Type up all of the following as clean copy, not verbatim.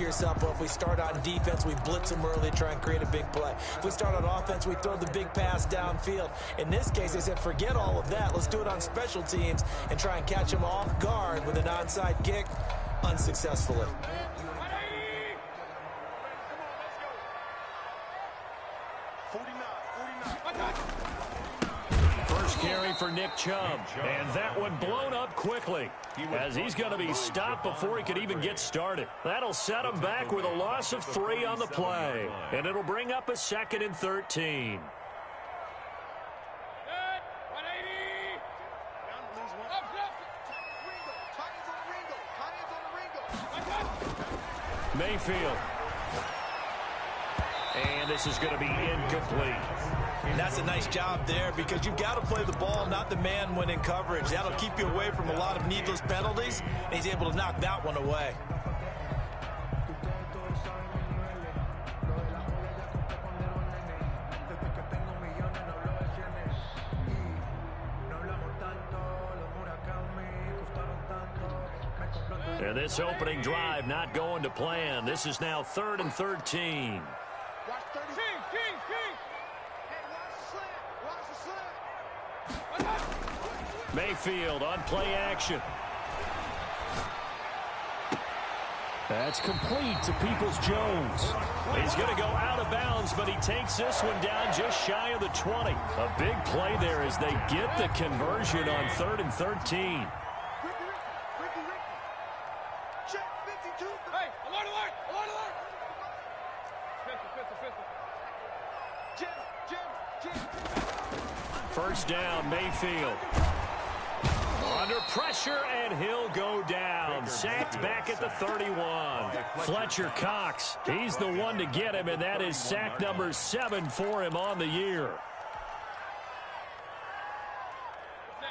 to yourself, well, if we start on defense, we blitz them early, try and create a big play. If we start on offense, we throw the big pass downfield. In this case, they said, forget all of that. Let's do it on special teams and try and catch them off guard with an onside kick, unsuccessfully. First carry for Nick Chubb, and that one blown up quickly as he's going to be stopped before he could even get started. That'll set him back with a loss of 3 on the play, and it'll bring up a 2nd and 13. Mayfield. And this is going to be incomplete. And that's a nice job there because you've got to play the ball, not the man when in coverage. That'll keep you away from a lot of needless penalties, and he's able to knock that one away. And this opening drive not going to plan. This is now 3rd and 13. Mayfield on play action. That's complete to Peoples-Jones. He's going to go out of bounds, but he takes this one down just shy of the 20. A big play there as they get the conversion on 3rd and 13. First down, Mayfield. Under pressure, and he'll go down. Sacked back at the 31. Fletcher Cox, he's the one to get him, and that is sack number 7 for him on the year.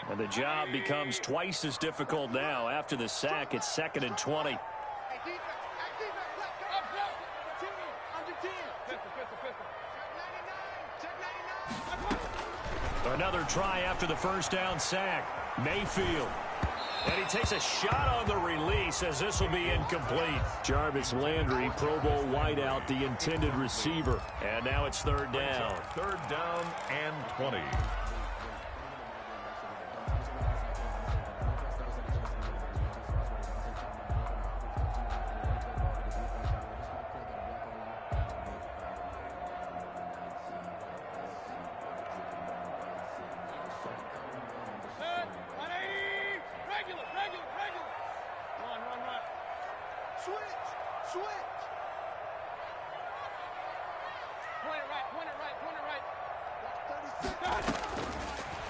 And the job becomes twice as difficult now. After the sack, it's 2nd and 20. Another try after the first down sack. Mayfield. And he takes a shot on the release as this will be incomplete. Jarvis Landry, Pro Bowl wideout, the intended receiver. And now it's 3rd down. 3rd down and 20.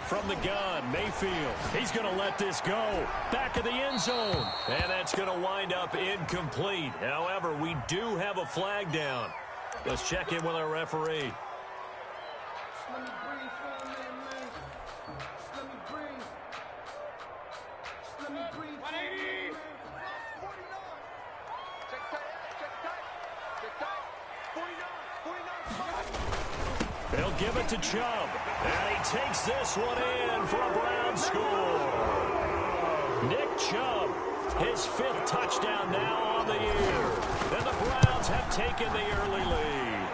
From the gun, Mayfield. He's going to let this go. Back of the end zone. And that's going to wind up incomplete. However, we do have a flag down. Let's check in with our referee. They'll give it to Chubb. And he takes this one in for a Brown score. Nick Chubb, his 5th touchdown now on the year. And the Browns have taken the early lead.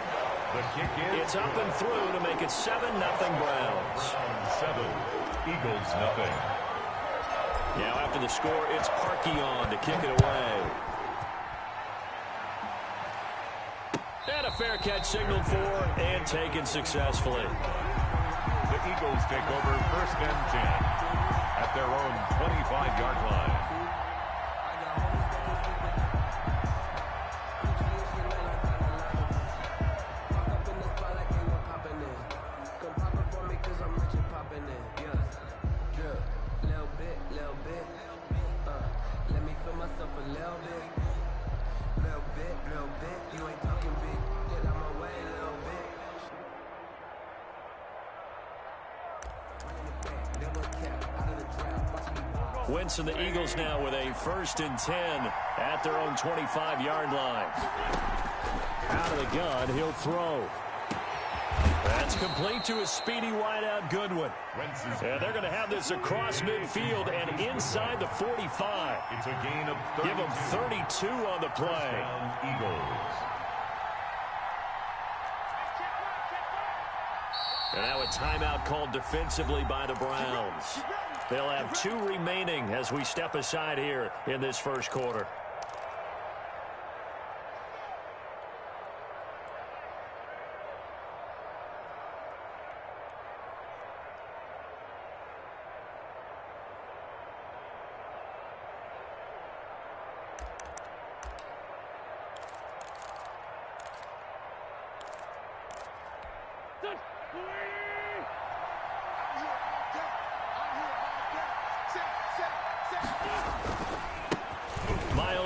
The kick in. It's up and through to make it 7-0 Browns. 7, Eagles nothing. Now after the score, it's Parkey on to kick it away. And a fair catch signaled for and taken successfully. The Eagles take over 1st and 10 at their own 25-yard line. Wentz and the Eagles now with a 1st and 10 at their own 25-yard line. Out of the gun, he'll throw. That's complete to a speedy wideout Goodwin. And they're going to have this across midfield and inside the 45. It's a gain of 32. Give them 32 on the play. Eagles. And now a timeout called defensively by the Browns. They'll have 2 remaining as we step aside here in this first quarter.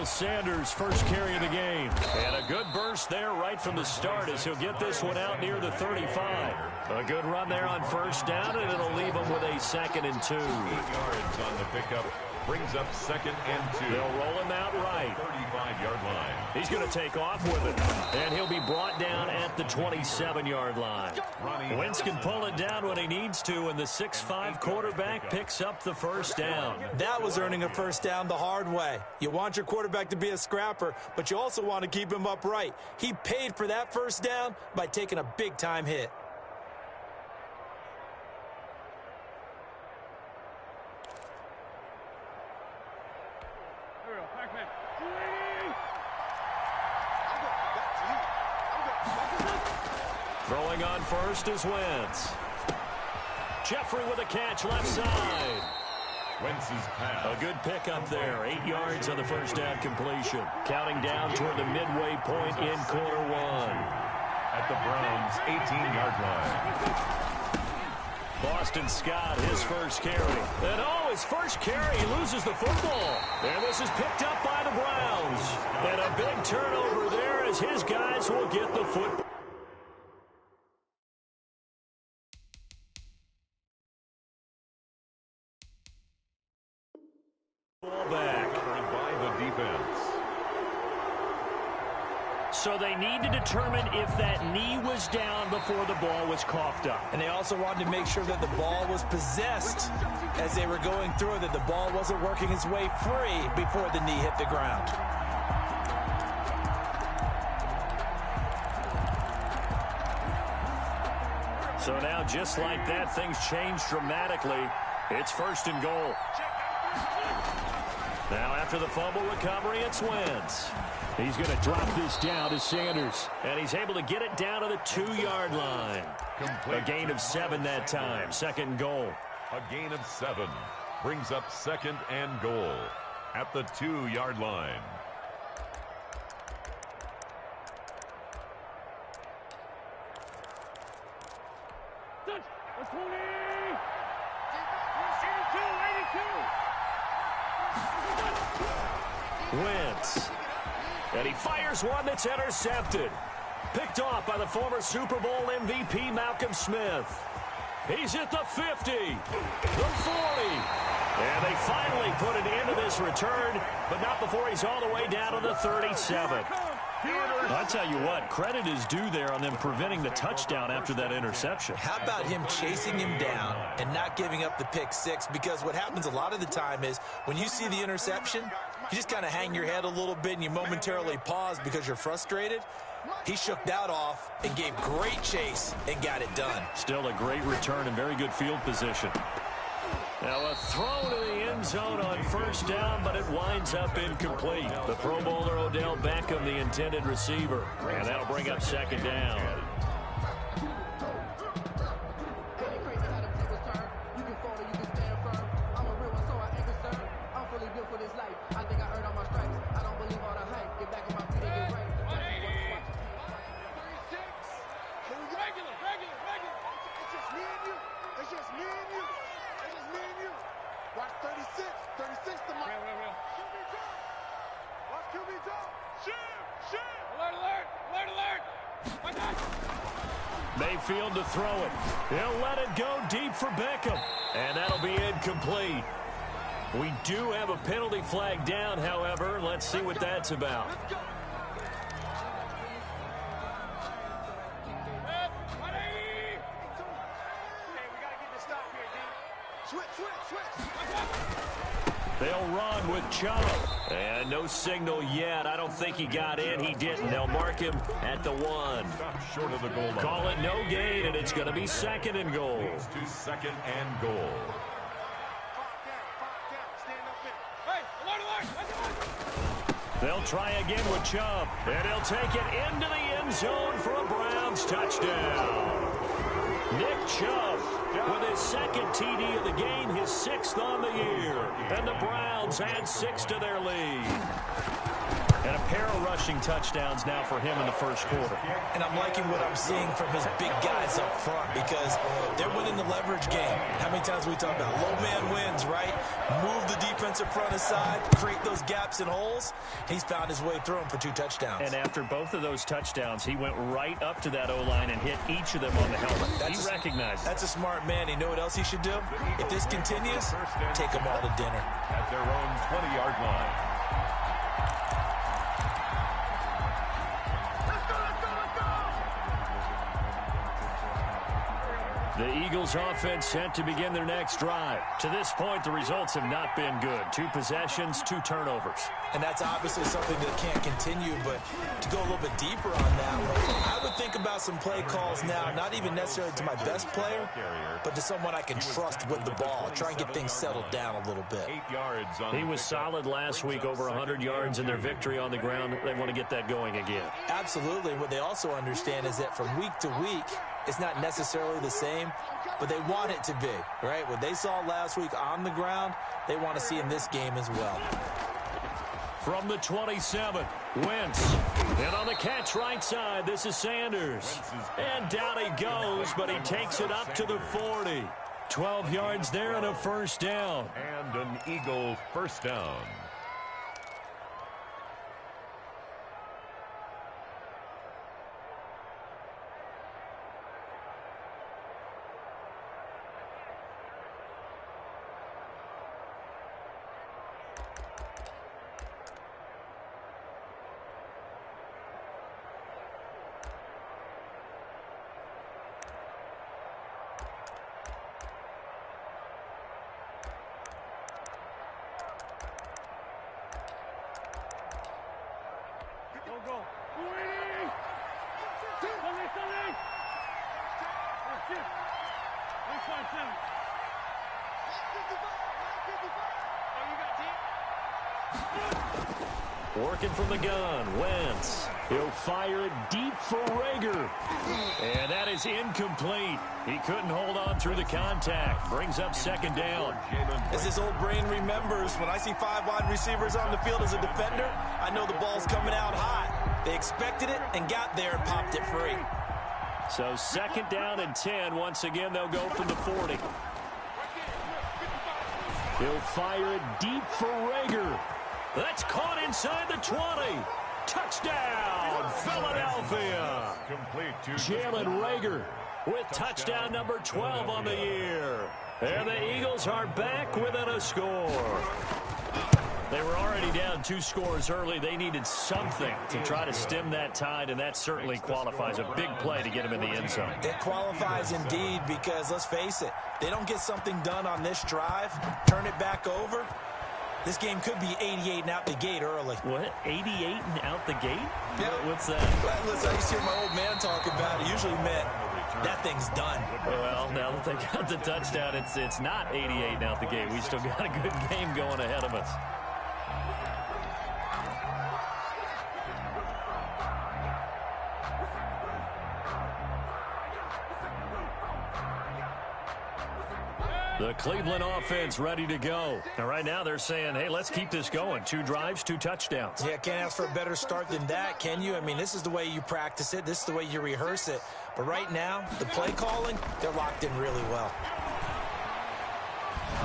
Sanders' first carry of the game. And a good burst there right from the start as he'll get this one out near the 35. A good run there on first down, and it'll leave him with a 2nd and 2. 8 yards on the pickup. Brings up 2nd and 2. They'll roll him out right. 35-yard line. He's going to take off with it. And he'll be brought down at the 27-yard line. Wentz can pull it down when he needs to, and the 6'5" quarterback picks up the first down. That was earning a first down the hard way. You want your quarterback to be a scrapper, but you also want to keep him upright. He paid for that first down by taking a big-time hit. Throwing on first is Wentz. Jeffrey with a catch left side. Wentz's pass. A good pickup there. 8 yards on the first down completion. Counting down toward the midway point in quarter 1. At the Browns' 18-yard line. Boston Scott, his first carry. And his first carry, he loses the football. And this is picked up by the Browns. And a big turnover there as his guys will get the football. Back by the defense. So they need to determine if that knee was down before the ball was coughed up. And they also wanted to make sure that the ball was possessed as they were going through, that the ball wasn't working its way free before the knee hit the ground. So now, just like that, things change dramatically. It's 1st and goal. Now, after the fumble recovery, it's Wentz. He's going to drop this down to Sanders. And he's able to get it down to the 2-yard line. A gain of 7 that time. 2nd and goal. A gain of 7. Brings up 2nd and goal at the 2-yard line. Wentz. And he fires one that's intercepted. Picked off by the former Super Bowl MVP Malcolm Smith. He's at the 50, the 40. And they finally put an end to this return, but not before he's all the way down to the 37. I'll tell you what, credit is due there on them preventing the touchdown after that interception. How about him chasing him down and not giving up the pick 6? Because what happens a lot of the time is when you see the interception, you just kind of hang your head a little bit and you momentarily pause because you're frustrated. He shook that off and gave great chase and got it done. Still a great return and very good field position. Now a throw to the end zone on first down, but it winds up incomplete. The Pro Bowler Odell Beckham, the intended receiver. And that'll bring up 2nd down. Mayfield to throw it. He'll let it go deep for Beckham. And that'll be incomplete. We do have a penalty flag down, however. Let's see what that's about. They'll run with Chubb. And no signal yet. I don't think he got in. He didn't. They'll mark him at the 1. Short of the goal line. Call it no gain, and it's going to be 2nd and goal. It's to 2nd and goal. They'll try again with Chubb. And he'll take it into the end zone for a Browns touchdown. Nick Chubb with his 2nd TD of the game, his 6th on the year. And the Browns add 6 to their lead. And a pair of rushing touchdowns now for him in the first quarter. And I'm liking what I'm seeing from his big guys up front because they're winning the leverage game. How many times we talk about low man wins, right? Move the defensive front aside, create those gaps and holes. He's found his way through them for 2 touchdowns. And after both of those touchdowns, he went right up to that O-line and hit each of them on the helmet. He recognized it. That's a smart man. You know what else he should do? If this continues, take them all to dinner. At their own 20-yard line. The Eagles offense set to begin their next drive. To this point, the results have not been good. 2 possessions, 2 turnovers. And that's obviously something that can't continue, but to go a little bit deeper on that one, I would think about some play calls now, not even necessarily to my best player, but to someone I can trust with the ball. Try and get things settled down a little bit. 8 yards on He was solid last week, over 100 yards in their victory on the ground. They want to get that going again. Absolutely. What they also understand is that from week to week, it's not necessarily the same, but they want it to be, right? What they saw last week on the ground, they want to see in this game as well. From the 27, Wentz. And on the catch right side, this is Sanders. And down he goes, but he takes it up to the 40. 12 yards there and a first down. And an Eagle first down. Working from the gun, Wentz. He'll fire it deep for Rager. And that is incomplete. He couldn't hold on through the contact. Brings up 2nd down. As his old brain remembers, when I see 5 wide receivers on the field as a defender, I know the ball's coming out hot. They expected it and got there and popped it free. So 2nd down and 10. Once again, they'll go from the 40. He'll fire it deep for Rager. That's caught inside the 20. Touchdown, Philadelphia. Jalen Rager with touchdown number 12 on the year. And the Eagles are back within a score. They were already down 2 scores early. They needed something to try to stem that tide, and that certainly qualifies a big play to get them in the end zone. It qualifies indeed because, let's face it, they don't get something done on this drive, turn it back over, this game could be 88 and out the gate early. What? 88 and out the gate? Yeah. What's that? Well, listen, I used to hear my old man talk about it. Usually meant that thing's done. Well, now that they got the touchdown, it's not 88 and out the gate. We still got a good game going ahead of us. The Cleveland offense ready to go. And right now they're saying, hey, let's keep this going. 2 drives, 2 touchdowns. Yeah, can't ask for a better start than that, can you? I mean, this is the way you practice it. This is the way you rehearse it. But right now, the play calling, they're locked in really well.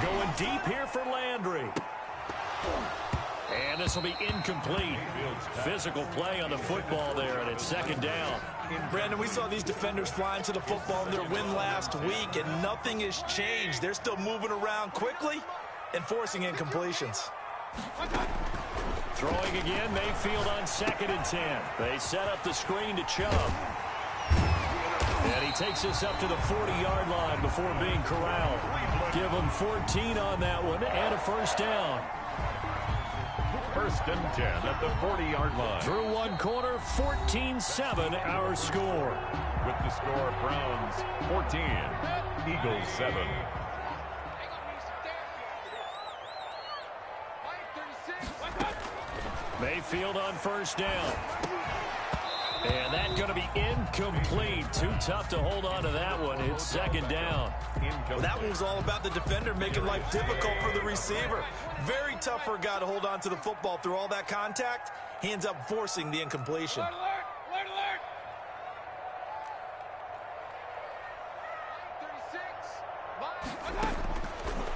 Going deep here for Landry. And this will be incomplete. Physical play on the football there, and it's 2nd down. Brandon, we saw these defenders flying to the football in their win last week, and nothing has changed. They're still moving around quickly and forcing incompletions. Throwing again, Mayfield on 2nd and 10. They set up the screen to Chubb. And he takes us up to the 40-yard line before being corralled. Give him 14 on that one and a first down. First and 10 at the 40-yard line. Through one quarter, 14-7 our score. With the score, Browns 14, Eagles 7. Mayfield on first down. And that's going to be incomplete. Too tough to hold on to that one. It's second down. Well, that one was all about the defender making life difficult for the receiver. Very tough for a guy to hold on to the football through all that contact. He ends up forcing the incompletion. Alert, alert.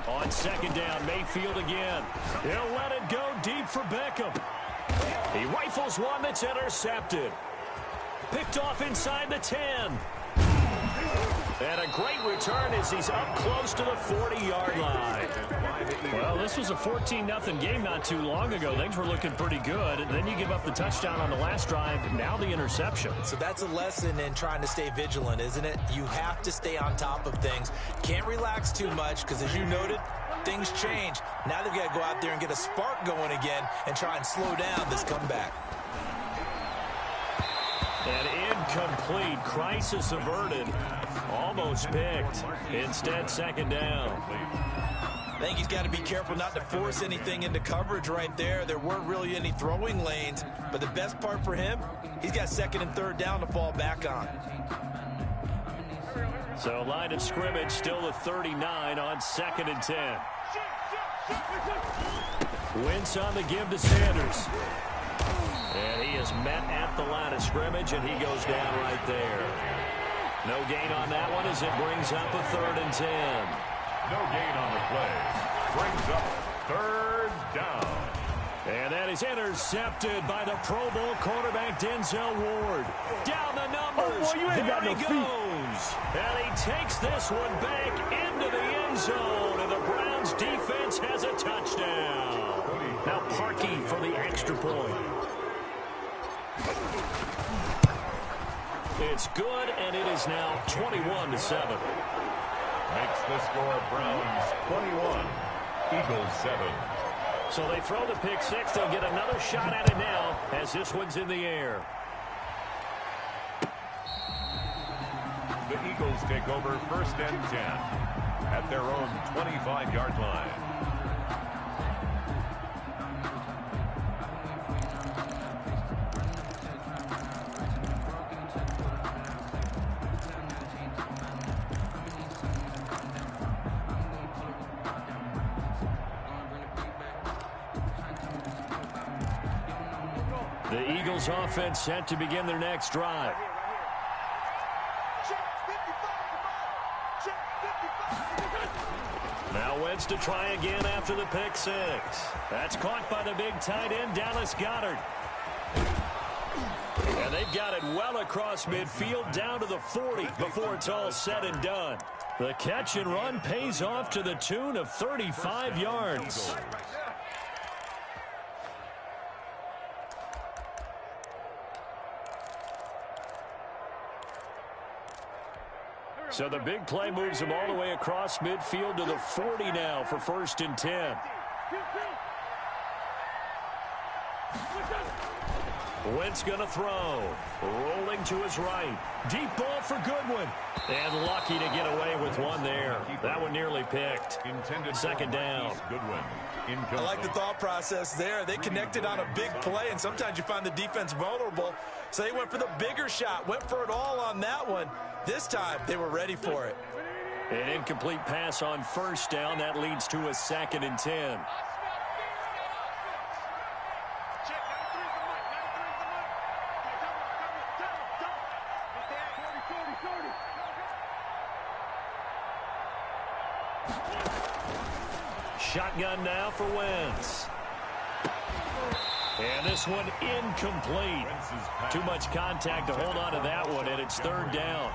On second down, Mayfield again. He'll let it go deep for Beckham. He rifles one that's intercepted. Picked off inside the 10. And a great return as he's up close to the 40-yard line. Well, this was a 14-0 game not too long ago. Things were looking pretty good. And then you give up the touchdown on the last drive. Now the interception. So that's a lesson in trying to stay vigilant, isn't it? You have to stay on top of things. Can't relax too much because, as you noted, things change. Now they've got to go out there and get a spark going again and try and slow down this comeback. And incomplete. Crisis averted. Almost picked. Instead, second down. I think he's got to be careful not to force anything into coverage right there. There weren't really any throwing lanes. But the best part for him, he's got second and third down to fall back on. So line of scrimmage still the 39 on second and 10. Wentz on the give to Sanders. And he is met at the line of scrimmage, and he goes down right there. No gain on that one as it brings up a third and 10. No gain on the play. Brings up third down. And that is intercepted by the Pro Bowl quarterback Denzel Ward. Down the numbers. Oh, boy, you ain't got no he feet. goes. And he takes this one back into the end zone. And the Browns defense has a touchdown. Now Parkey for the extra point. It's good, and it is now 21-7. Makes the score Browns 21, Eagles 7. So they throw the pick six. They'll get another shot at it now as this one's in the air. The Eagles take over first and 10 at their own 25-yard line. The Eagles offense set to begin their next drive. Now Wentz to try again after the pick six. That's caught by the big tight end, Dallas Goedert. And they've got it well across midfield down to the 40 before it's all said and done. The catch and run pays off to the tune of 35 yards. So the big play moves him all the way across midfield to the 40 now for first and 10. Wentz going to throw. Rolling to his right. Deep ball for Goodwin. And lucky to get away with one there. That one nearly picked. Second down. Goodwin. I like the thought process there. They connected on a big play, and sometimes you find the defense vulnerable. So they went for the bigger shot, went for it all on that one. This time, they were ready for it. An incomplete pass on first down. That leads to a second and 10. Shotgun now for Wentz. And this one incomplete. Too much contact to hold on to that one, and it's third down.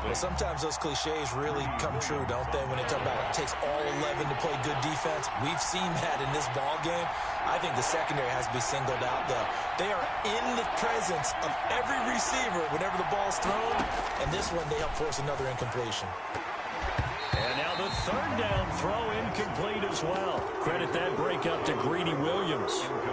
Well, sometimes those cliches really come true, don't they, when they talk about it takes all 11 to play good defense. We've seen that in this ball game. I think the secondary has to be singled out, though. They are in the presence of every receiver whenever the ball's thrown, and this one they help force another incompletion. And now the third down throw incomplete as well. Credit that break up to Greedy Williams.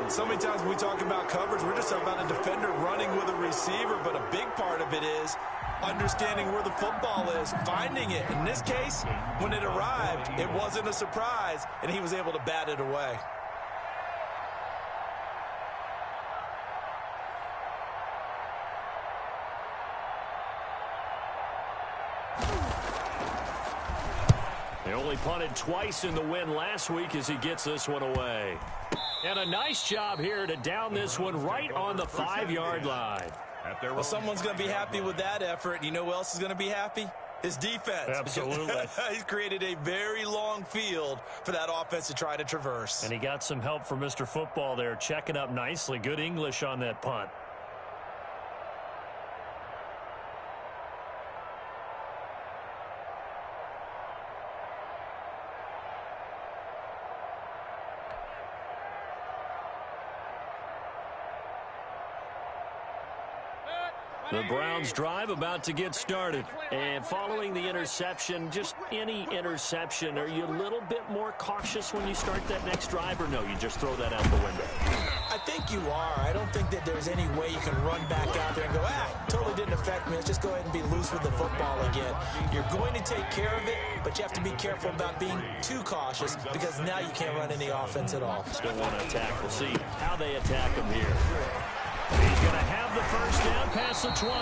So many times when we talk about coverage, we're just talking about a defender running with a receiver, but a big part of it is understanding where the football is, finding it. In this case, when it arrived, it wasn't a surprise, and he was able to bat it away. They only punted twice in the win last week as he gets this one away. And a nice job here to down this one right on the 5-yard line. Well, someone's going to be happy with that effort. And you know who else is going to be happy? His defense. Absolutely. He's created a very long field for that offense to try to traverse. And he got some help from Mr. Football there, checking up nicely. Good English on that punt. The Browns drive about to get started. And following the interception, just any interception, are you a little bit more cautious when you start that next drive, or no, you just throw that out the window? I think you are. I don't think that there's any way you can run back out there and go, totally didn't affect me. Let's just go ahead and be loose with the football again. You're going to take care of it, but you have to be careful about being too cautious because now you can't run any offense at all. Still want to attack. We'll see how they attack him here. He's going to have the first down past the 20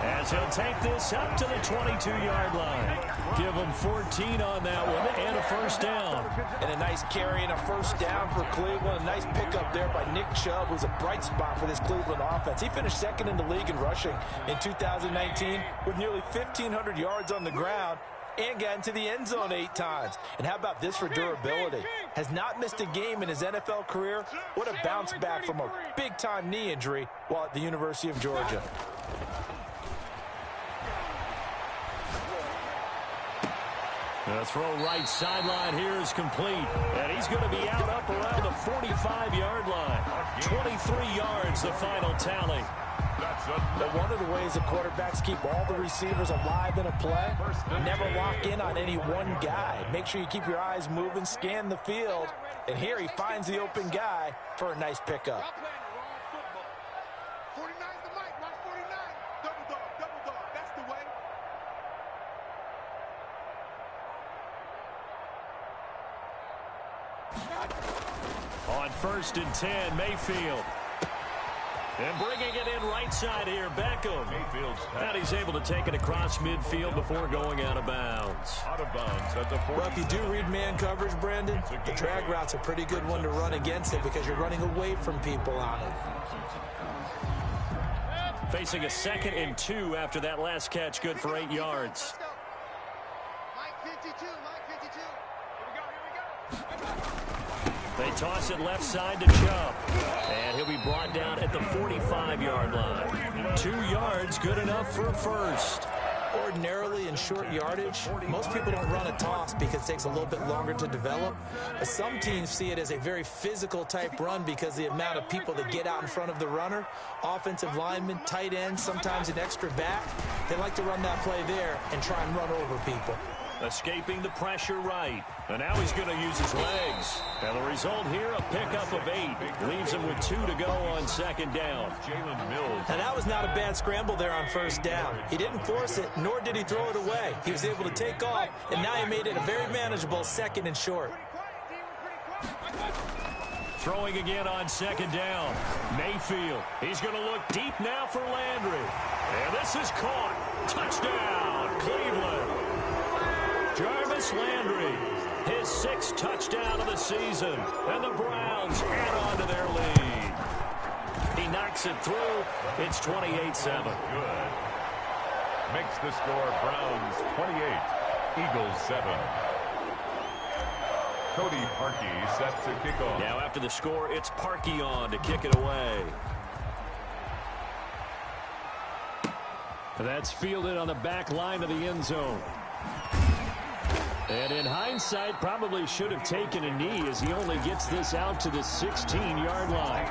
as he'll take this up to the 22-yard line. Give him 14 on that one and a first down. And a nice carry and a first down for Cleveland. A nice pickup there by Nick Chubb, who's a bright spot for this Cleveland offense. He finished second in the league in rushing in 2019 with nearly 1,500 yards on the ground and got into the end zone 8 times. And how about this for durability? Has not missed a game in his NFL career. What a bounce back from a big-time knee injury while at the University of Georgia. The throw right sideline here is complete. And he's going to be out up around the 45-yard line. 23 yards, the final tally. But one of the ways the quarterbacks keep all the receivers alive in a play, never lock in on any one guy. Make sure you keep your eyes moving, scan the field, and here he finds the open guy for a nice pickup. On 1st and 10, Mayfield. And bringing it in right side here, Beckham. And he's able to take it across midfield before going out of bounds. Well, if you do read man coverage, Brandon, the drag route's a pretty good one to run against it because you're running away from people on it. Facing a 2nd and 2 after that last catch, good for 8 yards. They toss it left side to Chubb. And he'll be brought down at the 45-yard line. 2 yards, good enough for a first. Ordinarily in short yardage, most people don't run a toss because it takes a little bit longer to develop. But some teams see it as a very physical type run because the amount of people that get out in front of the runner, offensive linemen, tight ends, sometimes an extra back, they like to run that play there and try and run over people. Escaping the pressure right. And now he's going to use his legs. And the result here, a pickup of 8. Leaves him with 2 to go on 2nd down. Now that was not a bad scramble there on 1st down. He didn't force it, nor did he throw it away. He was able to take off, and now he made it a very manageable 2nd and short. Throwing again on 2nd down. Mayfield. He's going to look deep now for Landry. And this is caught. Touchdown, Cleveland. Jarvis Landry, his 6th touchdown of the season, and the Browns add on to their lead. He knocks it through. It's 28-7. Good. Makes the score Browns 28, Eagles 7. Cody Parkey set to kick off. Now after the score, it's Parkey on to kick it away. That's fielded on the back line of the end zone. And in hindsight, probably should have taken a knee as he only gets this out to the 16-yard line.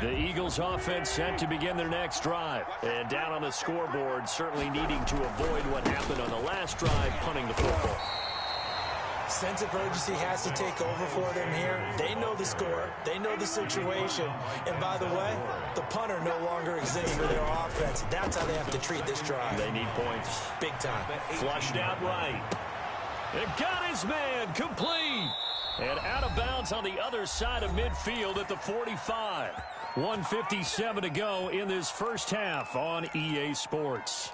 The Eagles offense set to begin their next drive. And down on the scoreboard, certainly needing to avoid what happened on the last drive, punting the football. Sense of urgency has to take over for them here. They know the score. They know the situation. And by the way, the punter no longer exists for their offense. That's how they have to treat this drive. They need points. Big time. Flushed out right. It got his man complete. And out of bounds on the other side of midfield at the 45. 1:57 to go in this first half on EA Sports.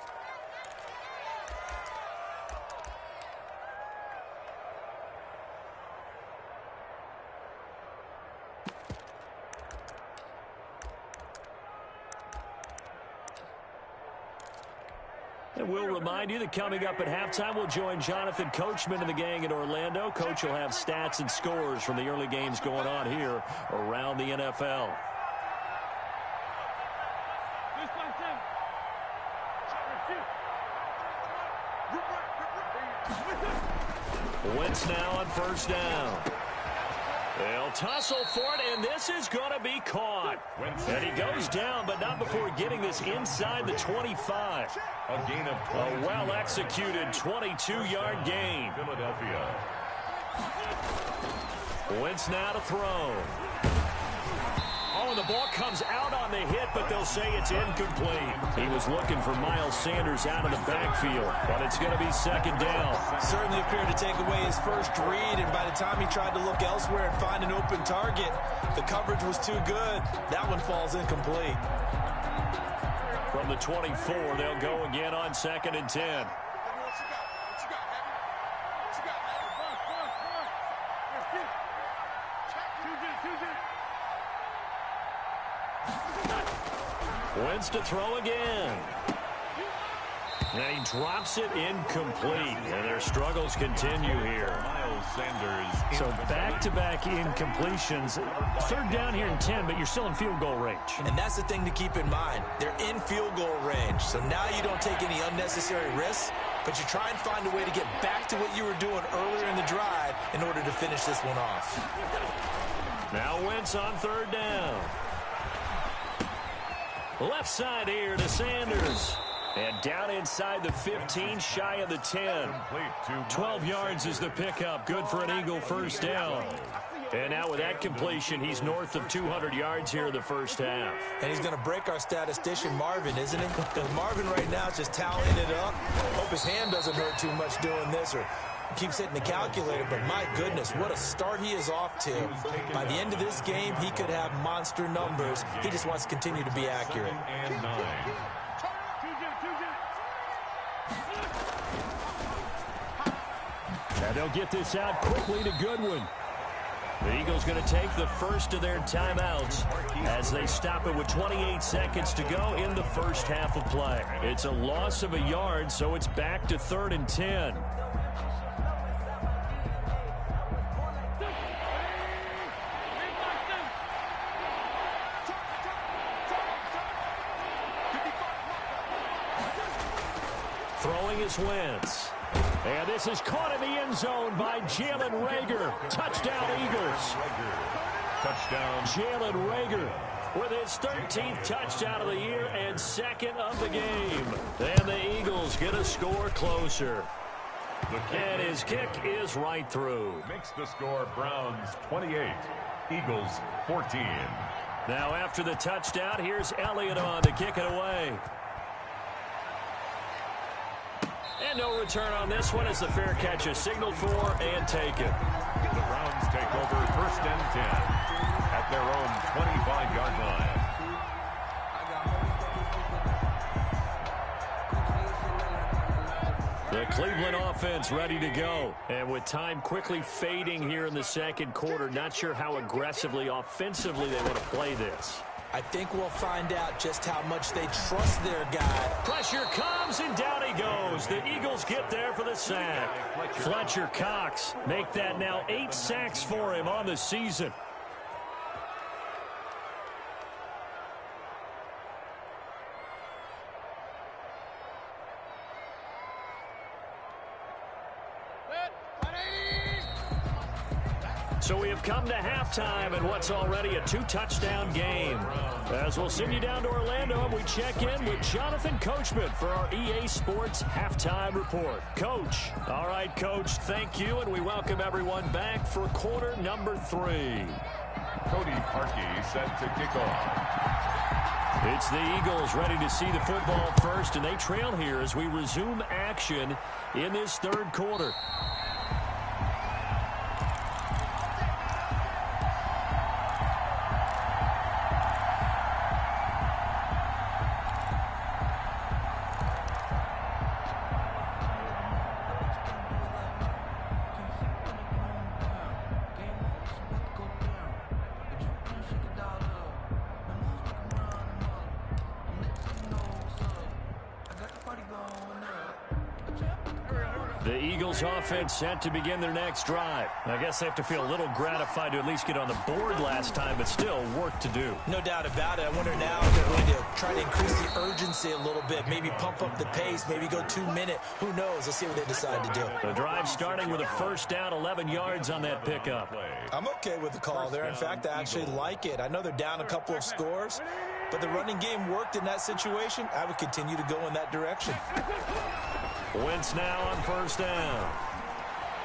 And we'll remind you that coming up at halftime, we'll join Jonathan Coachman and the gang in Orlando. Coach will have stats and scores from the early games going on here around the NFL. Wentz now on first down. They'll tussle for it, and this is going to be caught. And he goes down, but not before getting this inside the 25. A gain of 22. A well-executed 22-yard gain. Philadelphia. Wentz now to throw. Oh, and the ball comes out on the hit, but they'll say it's incomplete. He was looking for Miles Sanders out of the backfield, but it's going to be second down. Certainly appeared to take away his first read, and by the time he tried to look elsewhere and find an open target, the coverage was too good. That one falls incomplete. From the 24, they'll go again on 2nd and 10. Wentz to throw again. And he drops it incomplete. And their struggles continue here. Miles Sanders. So back-to-back incompletions. Third down here in 10, but you're still in field goal range. And that's the thing to keep in mind. They're in field goal range. So now you don't take any unnecessary risks, but you try and find a way to get back to what you were doing earlier in the drive in order to finish this one off. Now Wentz on third down. Left side here to Sanders. And down inside the 15, shy of the 10. 12 yards is the pickup. Good for an Eagle first down. And now with that completion, he's north of 200 yards here in the first half. And he's going to break our statistician Marvin, isn't he? Because Marvin right now is just tallying it up. Hope his hand doesn't hurt too much doing this, or keeps hitting the calculator, but my goodness, what a start he is off to. By the end of this game, he could have monster numbers. He just wants to continue to be accurate. And 9. And they'll get this out quickly to Goodwin. The Eagles going to take the first of their timeouts as they stop it with 28 seconds to go in the first half of play. It's a loss of a yard, so it's back to 3rd and 10. Throwing is Wentz. And this is caught in the end zone by Jalen Reagor. Touchdown, Eagles. Touchdown. Jalen Reagor with his 13th touchdown of the year and second of the game. And the Eagles get a score closer. And his kick is right through. Makes the score Browns 28, Eagles 14. Now after the touchdown, here's Elliott on to kick it away. And no return on this one as the fair catch is signaled for and taken. The Browns take over 1st and 10 at their own 25-yard line. The Cleveland offense ready to go. And with time quickly fading here in the second quarter, not sure how aggressively, offensively they want to play this. I think we'll find out just how much they trust their guy. Pressure comes, and down he goes. The Eagles get there for the sack. Fletcher Cox make that now 8 sacks for him on the season. So we have come to halftime in what's already a 2-touchdown game. As we'll send you down to Orlando, and we check in with Jonathan Coachman for our EA Sports Halftime Report. Coach. All right, Coach, thank you, and we welcome everyone back for quarter number 3. Cody Parkey set to kick off. It's the Eagles ready to see the football first, and they trail here as we resume action in this third quarter. The Eagles offense set to begin their next drive. I guess they have to feel a little gratified to at least get on the board last time, but still work to do. No doubt about it. I wonder now if they're going to try to increase the urgency a little bit, maybe pump up the pace, maybe go 2-minute. Who knows? Let's see what they decide to do. The drive starting with a first down, 11 yards on that pickup. I'm okay with the call there. In fact, I actually like it. I know they're down a couple of scores, but the running game worked in that situation. I would continue to go in that direction. Wentz now on first down.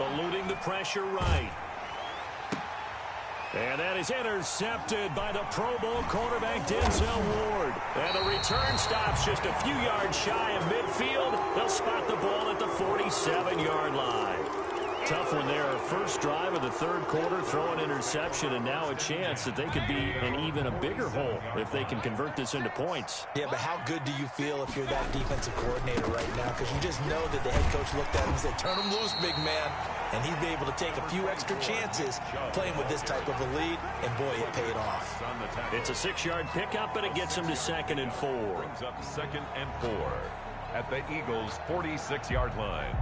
Eluding the pressure right. And that is intercepted by the Pro Bowl quarterback Denzel Ward. And the return stops just a few yards shy of midfield. They'll spot the ball at the 47-yard line. Tough one there. First drive of the third quarter, throw an interception, and now a chance that they could be in even a bigger hole if they can convert this into points. Yeah, but how good do you feel if you're that defensive coordinator right now? Because you just know that the head coach looked at him and said, turn him loose, big man. And he'd be able to take a few extra chances playing with this type of a lead, and boy, it paid off. It's a 6-yard pickup, and it gets him to 2nd and 4. Brings up 2nd and 4 at the Eagles' 46-yard line.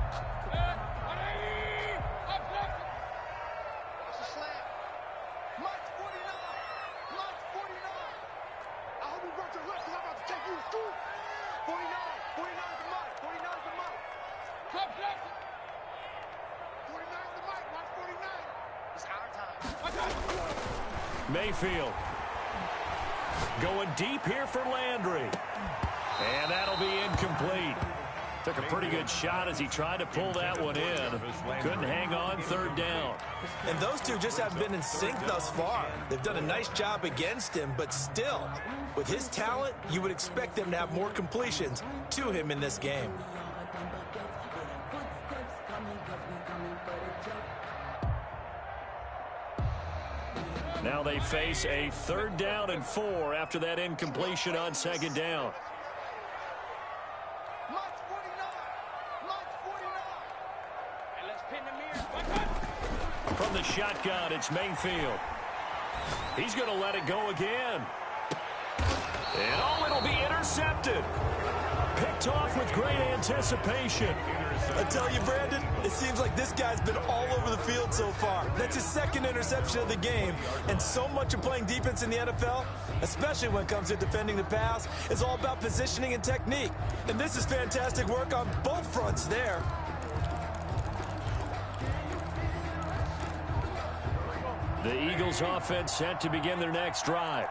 Mayfield going deep here for Landry. And that'll be incomplete. Took a pretty good shot as he tried to pull that one in. Couldn't hang on, third down. And those two just haven't been in sync thus far. They've done a nice job against him, but still, with his talent, you would expect them to have more completions to him in this game. Now they face a 3rd down and 4 after that incompletion on 2nd down. From the shotgun, it's Mayfield. He's going to let it go again. And it'll be intercepted. Picked off with great anticipation. I tell you, Brandon, it seems like this guy's been all over the field so far. That's his 2nd interception of the game. And so much of playing defense in the NFL, especially when it comes to defending the pass, is all about positioning and technique. And this is fantastic work on both fronts there. The Eagles offense set to begin their next drive.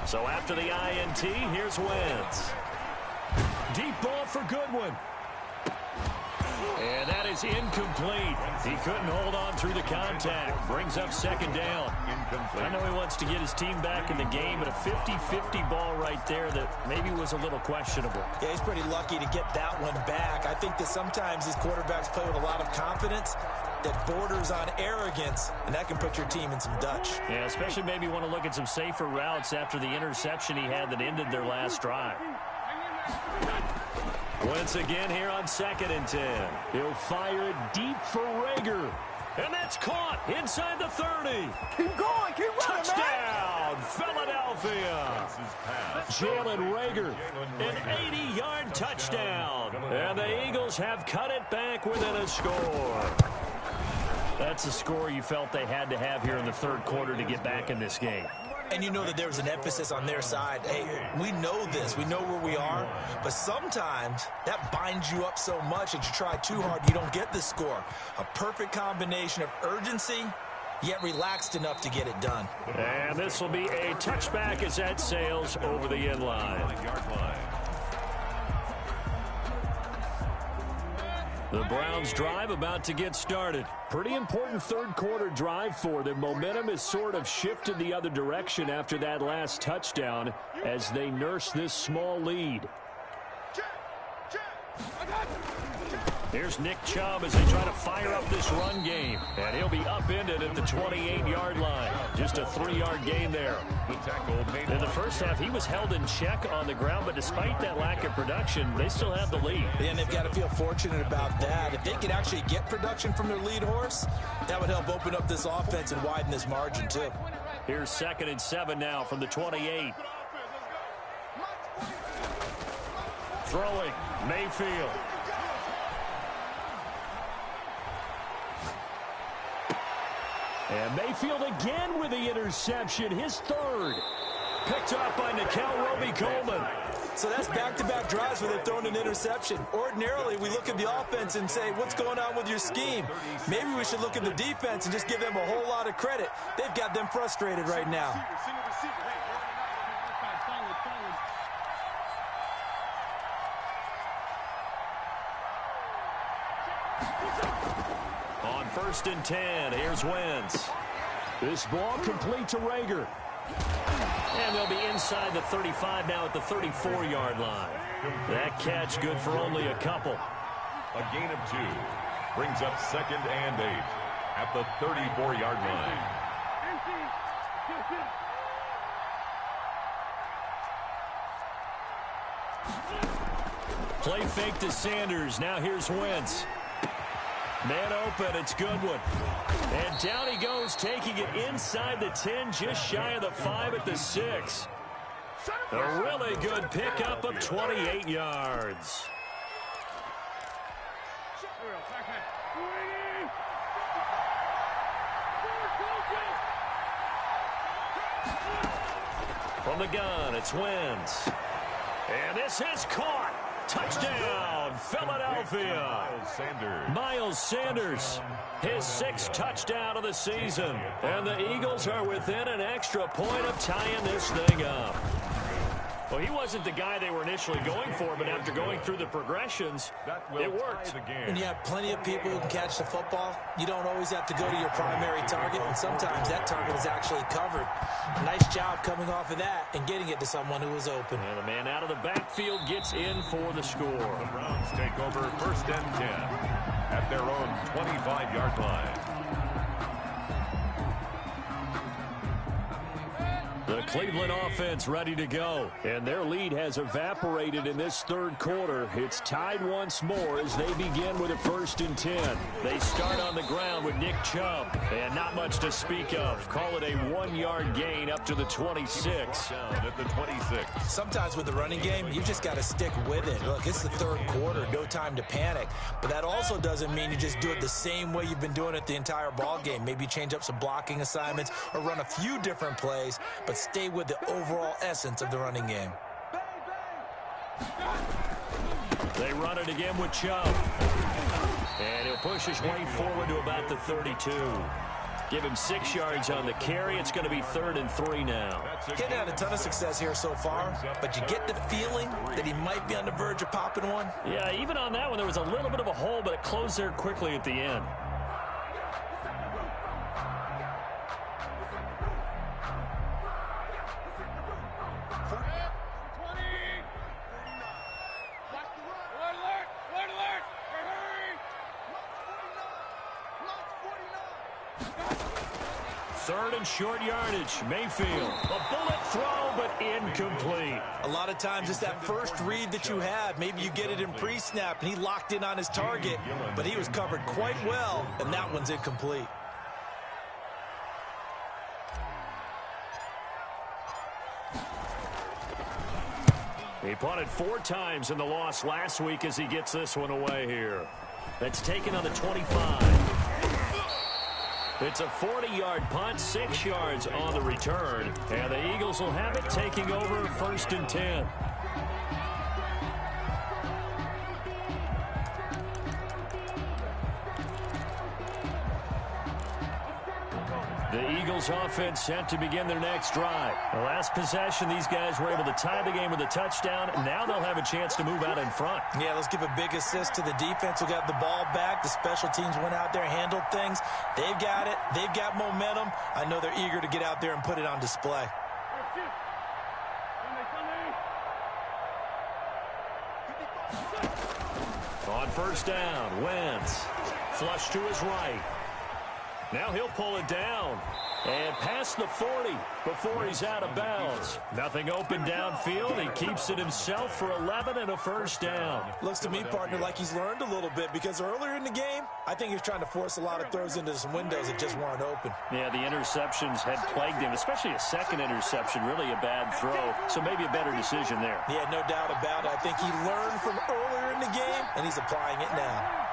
So after the INT, here's Wentz. Deep ball for Goodwin. And that is incomplete. He couldn't hold on through the contact. Brings up second down. I know he wants to get his team back in the game, but a 50-50 ball right there that maybe was a little questionable. Yeah, he's pretty lucky to get that one back. I think that sometimes these quarterbacks play with a lot of confidence that borders on arrogance, and that can put your team in some Dutch. Yeah, especially maybe want to look at some safer routes after the interception he had that ended their last drive. Once again here on 2nd and 10. He'll fire it deep for Rager. And that's caught inside the 30. Keep going, keep running, touchdown, Philadelphia. Jalen Rager, an 80-yard touchdown. And the Eagles have cut it back within a score. That's a score you felt they had to have here in the third quarter to get back in this game. And you know that there was an emphasis on their side. Hey, we know this. We know where we are. But sometimes that binds you up so much that you try too hard, you don't get the score. A perfect combination of urgency, yet relaxed enough to get it done. And this will be a touchback as that sails over the end line. The Browns drive about to get started. Pretty important third quarter drive for them. Momentum has sort of shifted the other direction after that last touchdown as they nurse this small lead. Here's Nick Chubb as they try to fire up this run game. And he'll be upended at the 28-yard line. Just a 3-yard gain there. In the first half, he was held in check on the ground, but despite that lack of production, they still have the lead. And they've got to feel fortunate about that. If they could actually get production from their lead horse, that would help open up this offense and widen this margin, too. Here's 2nd and 7 now from the 28. Throwing, Mayfield. And Mayfield again with the interception, his third. Picked up by Nikel Roby-Coleman. So that's back-to-back drives where they've thrown an interception. Ordinarily, we look at the offense and say, what's going on with your scheme? Maybe we should look at the defense and just give them a whole lot of credit. They've got them frustrated right now. On 1st and 10, here's Wentz. This ball complete to Rager. And they'll be inside the 35 now at the 34-yard line. That catch good for only a couple. A gain of 2 brings up 2nd and 8 at the 34-yard line. Play fake to Sanders. Now here's Wentz. Man open, it's Goodwin. And down he goes, taking it inside the 10, just shy of the 5 at the 6. A really good pickup of 28 yards. From the gun, it's Wentz. And this is caught. Touchdown, Philadelphia. Miles Sanders, his 6th touchdown of the season. And the Eagles are within an extra point of tying this thing up. Well, he wasn't the guy they were initially going for, but after going through the progressions, it worked. When you have plenty of people who can catch the football, you don't always have to go to your primary target, and sometimes that target is actually covered. Nice job coming off of that and getting it to someone who was open. And the man out of the backfield gets in for the score. The Browns take over 1st and 10 at their own 25-yard line. The Cleveland offense ready to go. And their lead has evaporated in this third quarter. It's tied once more as they begin with a 1st and 10. They start on the ground with Nick Chubb. And not much to speak of. Call it a 1-yard gain up to the 26. At the 26. Sometimes with the running game, you just got to stick with it. Look, it's the third quarter. No time to panic. But that also doesn't mean you just do it the same way you've been doing it the entire ball game. Maybe change up some blocking assignments or run a few different plays, but stay with the overall essence of the running game. They run it again with Chubb. And he'll push his way forward to about the 32. Give him 6 yards on the carry. It's going to be 3rd and 3 now. Getting had a ton of success here so far, but you get the feeling that he might be on the verge of popping one. Yeah, even on that one, there was a little bit of a hole, but it closed there quickly at the end. Third and short yardage. Mayfield. A bullet throw, but incomplete. A lot of times it's that first read that you have. Maybe you get it in pre-snap, and he locked in on his target, but he was covered quite well, and that one's incomplete. He punted 4 times in the loss last week as he gets this one away here. That's taken on the 25. It's a 40-yard punt, 6 yards on the return. And the Eagles will have it, taking over 1st and 10. The Eagles offense set to begin their next drive. The last possession, these guys were able to tie the game with a touchdown. Now they'll have a chance to move out in front. Yeah, let's give a big assist to the defense who got the ball back. The special teams went out there, handled things. They've got it. They've got momentum. I know they're eager to get out there and put it on display. On 1st down, Wentz. Flush to his right. Now he'll pull it down and past the 40 before he's out of bounds. Nothing open downfield. He keeps it himself for 11 and a 1st down. Looks to me, partner, like he's learned a little bit, because earlier in the game, I think he was trying to force a lot of throws into some windows that just weren't open. Yeah, the interceptions had plagued him, especially a second interception, really a bad throw. So maybe a better decision there. Yeah, no doubt about it. I think he learned from earlier in the game, and he's applying it now.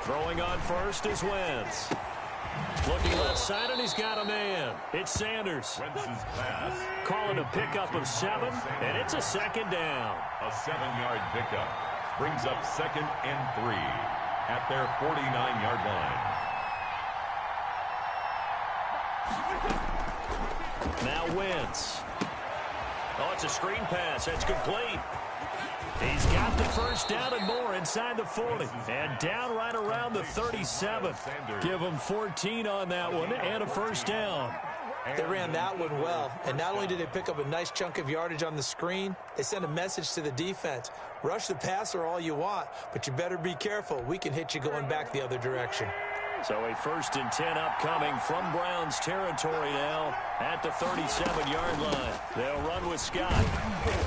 Throwing on 1st is Wentz. Looking left side, and he's got a man. It's Sanders. Wentz's pass. Calling a pickup of 7, and it's a 2nd down. A 7-yard pickup brings up 2nd and 3 at their 49-yard line. Now Wentz. Oh, it's a screen pass. That's complete. He's got the 1st down and more inside the 40. And down right around the 37. Give him 14 on that one and a 1st down. They ran that one well. And not only did they pick up a nice chunk of yardage on the screen, they sent a message to the defense. Rush the passer all you want, but you better be careful. We can hit you going back the other direction. So a 1st and 10 upcoming from Browns territory now at the 37-yard line. They'll run with Scott,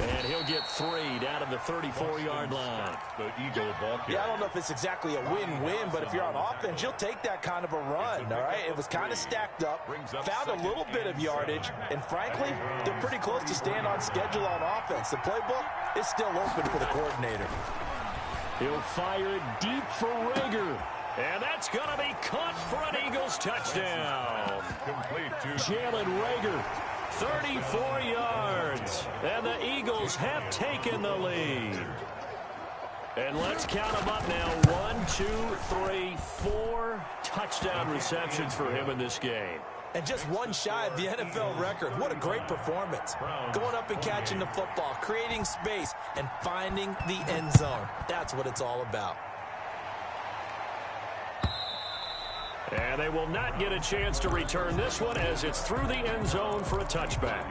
and he'll get 3 down to the 34-yard line. The Eagle ball carrier. Yeah, I don't know if it's exactly a win-win, but if you're on offense, you'll take that kind of a run, all right? It was kind of stacked up, found a little bit of yardage, and frankly, they're pretty close to staying on schedule on offense. The playbook is still open for the coordinator. He'll fire it deep for Rager. And that's going to be caught for an Eagles touchdown. Complete to Jalen Rager, 34 yards. And the Eagles have taken the lead. And let's count them up now. 1, 2, 3, 4 touchdown receptions for him in this game. And just one shy of the NFL record. What a great performance. Going up and catching the football, creating space, and finding the end zone. That's what it's all about. And they will not get a chance to return this one as it's through the end zone for a touchback.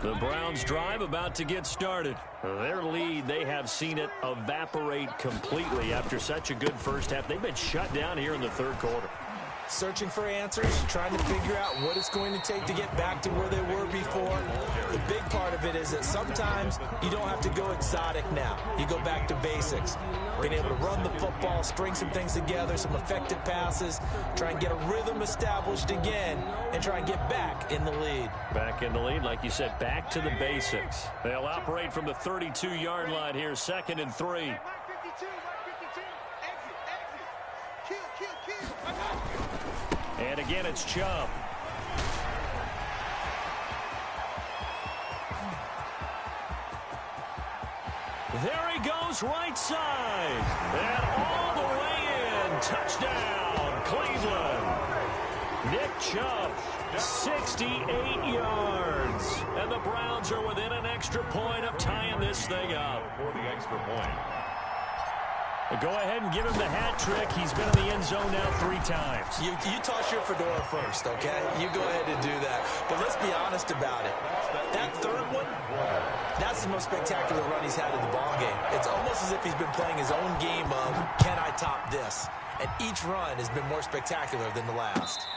The Browns drive about to get started. Their lead, they have seen it evaporate completely after such a good first half. They've been shut down here in the 3rd quarter. Searching for answers, trying to figure out what it's going to take to get back to where they were before. The big part of it is that sometimes you don't have to go exotic now. You go back to basics. Being able to run the football, string some things together, some effective passes, try and get a rhythm established again, and try and get back in the lead. Back in the lead, like you said, back to the basics. They'll operate from the 32-yard line here, 2nd and 3. And again, it's Chubb. There he goes, right side. And all the way in. Touchdown, Cleveland. Nick Chubb, 68 yards. And the Browns are within an extra point of tying this thing up. For the extra point. Go ahead and give him the hat trick. He's been in the end zone now 3 times. You toss your fedora first, okay? You go ahead and do that. But let's be honest about it. That third one, that's the most spectacular run he's had in the ballgame. It's almost as if he's been playing his own game of, can I top this? And each run has been more spectacular than the last.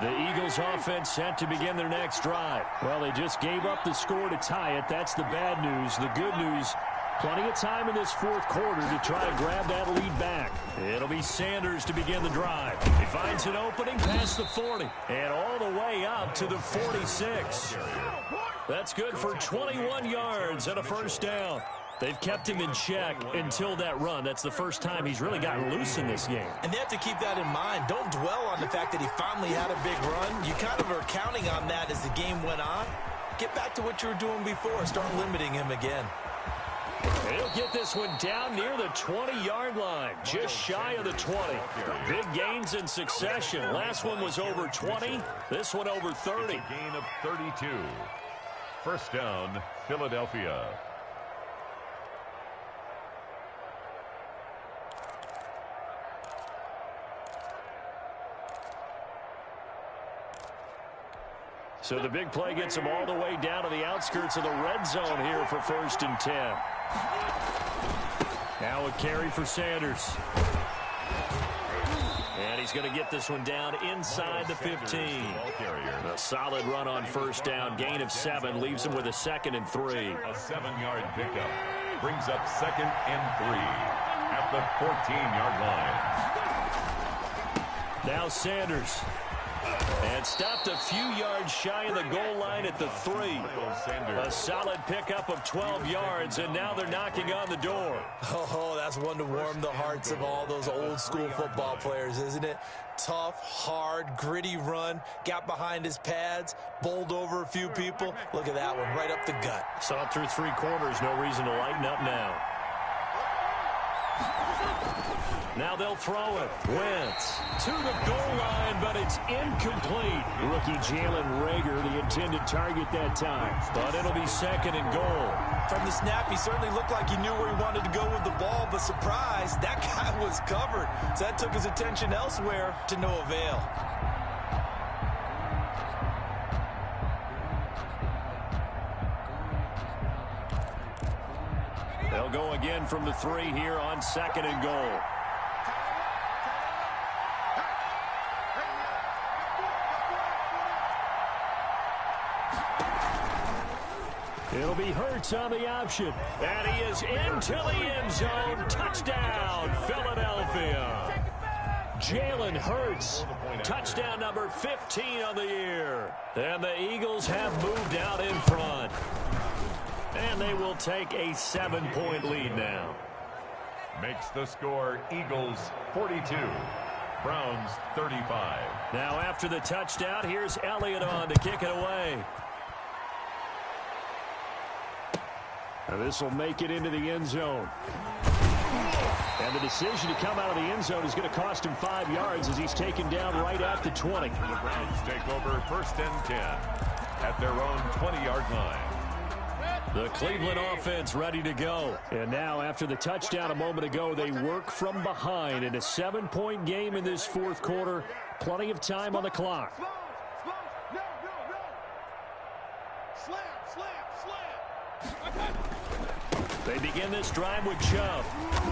The Eagles offense set to begin their next drive. Well, they just gave up the score to tie it. That's the bad news. The good news, plenty of time in this fourth quarter to try to grab that lead back. It'll be Sanders to begin the drive. He finds an opening past the 40 and all the way up to the 46. That's good for 21 yards and a first down. They've kept him in check until that run. That's the first time he's really gotten loose in this game. And they have to keep that in mind. Don't dwell on the fact that he finally had a big run. You kind of are counting on that as the game went on. Get back to what you were doing before. Start limiting him again. He'll get this one down near the 20-yard line, just shy of the 20. Big gains in succession. Last one was over 20. This one over 30. It's a gain of 32. First down, Philadelphia. So the big play gets him all the way down to the outskirts of the red zone here for 1st and 10. Now a carry for Sanders. And he's going to get this one down inside the 15. A solid run on first down. Gain of 7 leaves him with a 2nd and 3. A 7-yard pickup brings up 2nd and 3 at the 14-yard line. Now Sanders. And stopped a few yards shy of the goal line at the 3. A solid pickup of 12 yards, and now they're knocking on the door. Oh, that's one to warm the hearts of all those old school football players, isn't it? Tough, hard, gritty run. Got behind his pads, bowled over a few people. Look at that one, right up the gut. Saw it through 3 quarters. No reason to lighten up now. Now they'll throw it. Wentz to the goal line, but it's incomplete. Rookie Jalen Reagor, the intended target that time. But it'll be 2nd and goal. From the snap, he certainly looked like he knew where he wanted to go with the ball, but surprise, that guy was covered. So that took his attention elsewhere to no avail. They'll go again from the 3 here on 2nd and goal. It'll be Hurts on the option. And he is into the end zone. Touchdown, Philadelphia. Jalen Hurts, touchdown number 15 on the year. And the Eagles have moved out in front. And they will take a 7-point lead now. Makes the score Eagles 42, Browns 35. Now after the touchdown, here's Elliott on to kick it away. And this will make it into the end zone. And the decision to come out of the end zone is going to cost him 5 yards as he's taken down right at the 20. The Browns take over 1st and 10 at their own 20-yard line. The Cleveland offense ready to go. And now after the touchdown a moment ago, they work from behind in a 7-point game in this 4th quarter. Plenty of time on the clock. They begin this drive with Chubb.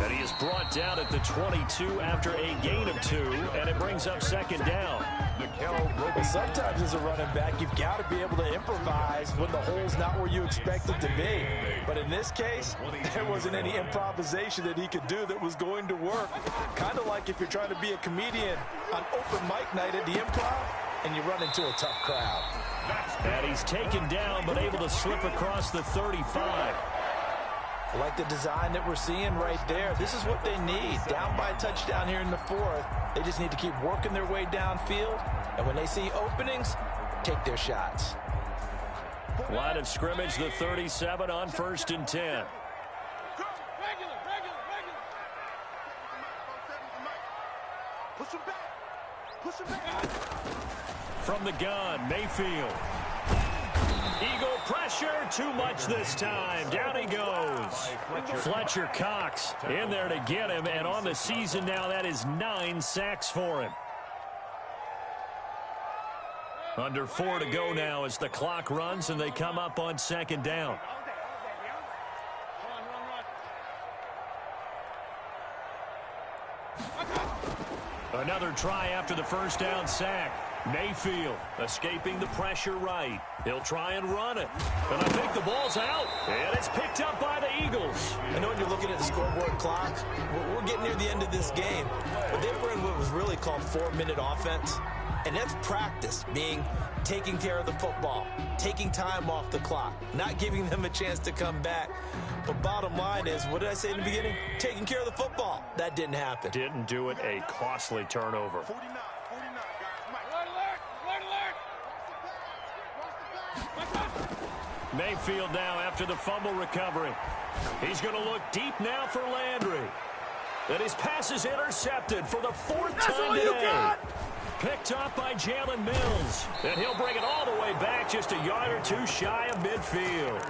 And he is brought down at the 22 after a gain of 2. And it brings up 2nd down. Well, sometimes as a running back, you've got to be able to improvise when the hole's not where you expect it to be. But in this case, there wasn't any improvisation that he could do that was going to work. Kind of like if you're trying to be a comedian on open mic night at the Improv, and you run into a tough crowd. And he's taken down, but able to slip across the 35. I like the design that we're seeing right there. This is what they need. Down by a touchdown here in the fourth. They just need to keep working their way downfield. And when they see openings, take their shots. Line of scrimmage, the 37 on 1st and 10. From the gun, Mayfield. Eagle pressure, too much this time. Down he goes. Fletcher Cox in there to get him, and on the season now, that is 9 sacks for him. Under 4 to go now as the clock runs, and they come up on 2nd down. Another try after the 1st down sack. Mayfield escaping the pressure right. He'll try and run it. And I think the ball's out. And it's picked up by the Eagles. I know when you're looking at the scoreboard clock, we're getting near the end of this game. But they were in what was really called 4-minute offense. And that's practice, being taking care of the football, taking time off the clock, not giving them a chance to come back. But bottom line is, what did I say in the beginning? Taking care of the football. That didn't happen. Didn't do it. A costly turnover. Mayfield now after the fumble recovery. He's going to look deep now for Landry. And his pass is intercepted for the 4th time today. Picked up by Jalen Mills. And he'll bring it all the way back just a yard or two shy of midfield.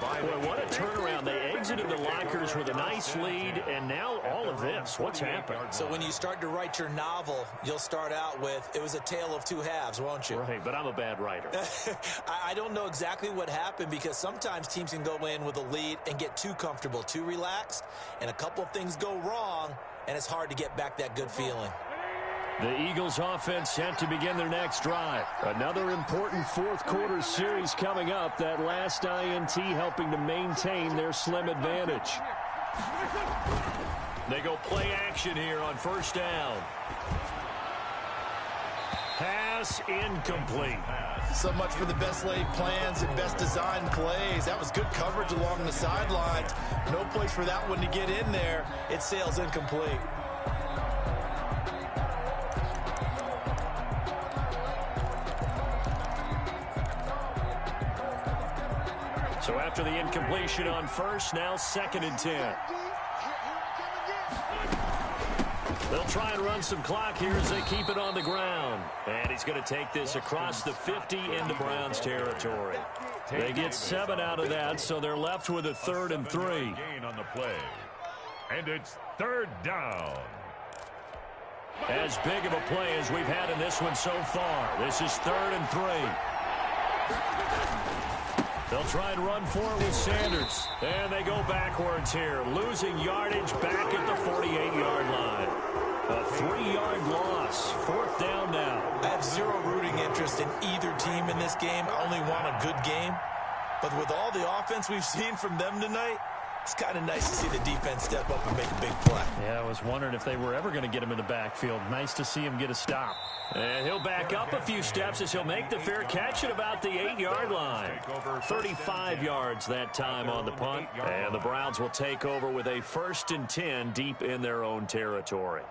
Boy, what a turnaround. They exited the lockers with a nice lead, and now all of this. What's happened? So when you start to write your novel, you'll start out with, it was a tale of two halves, won't you? Right, but I'm a bad writer. I don't know exactly what happened, because sometimes teams can go in with a lead and get too comfortable, too relaxed, and a couple of things go wrong, and it's hard to get back that good feeling. The Eagles offense set to begin their next drive. Another important 4th quarter series coming up. That last INT helping to maintain their slim advantage. They go play action here on 1st down. Pass incomplete. So much for the best laid plans and best designed plays. That was good coverage along the sidelines. No place for that one to get in there. It sails incomplete. So after the incompletion on 1st, now 2nd and 10. They'll try and run some clock here as they keep it on the ground. And he's going to take this across the 50 into Browns territory. They get 7 out of that, so they're left with a 3rd and 3. Gain on the play. And it's 3rd down. As big of a play as we've had in this one so far. This is 3rd and 3. They'll try and run for it with Sanders. And they go backwards here, losing yardage back at the 48-yard line. A 3-yard loss. 4th down now. I have zero rooting interest in either team in this game. I only want a good game. But with all the offense we've seen from them tonight, it's kind of nice to see the defense step up and make a big play. Yeah, I was wondering if they were ever going to get him in the backfield. Nice to see him get a stop. And he'll back up a few steps as he'll make the fair catch at about the 8-yard line. 35 yards that time on the punt. And the Browns will take over with a 1st and 10 deep in their own territory.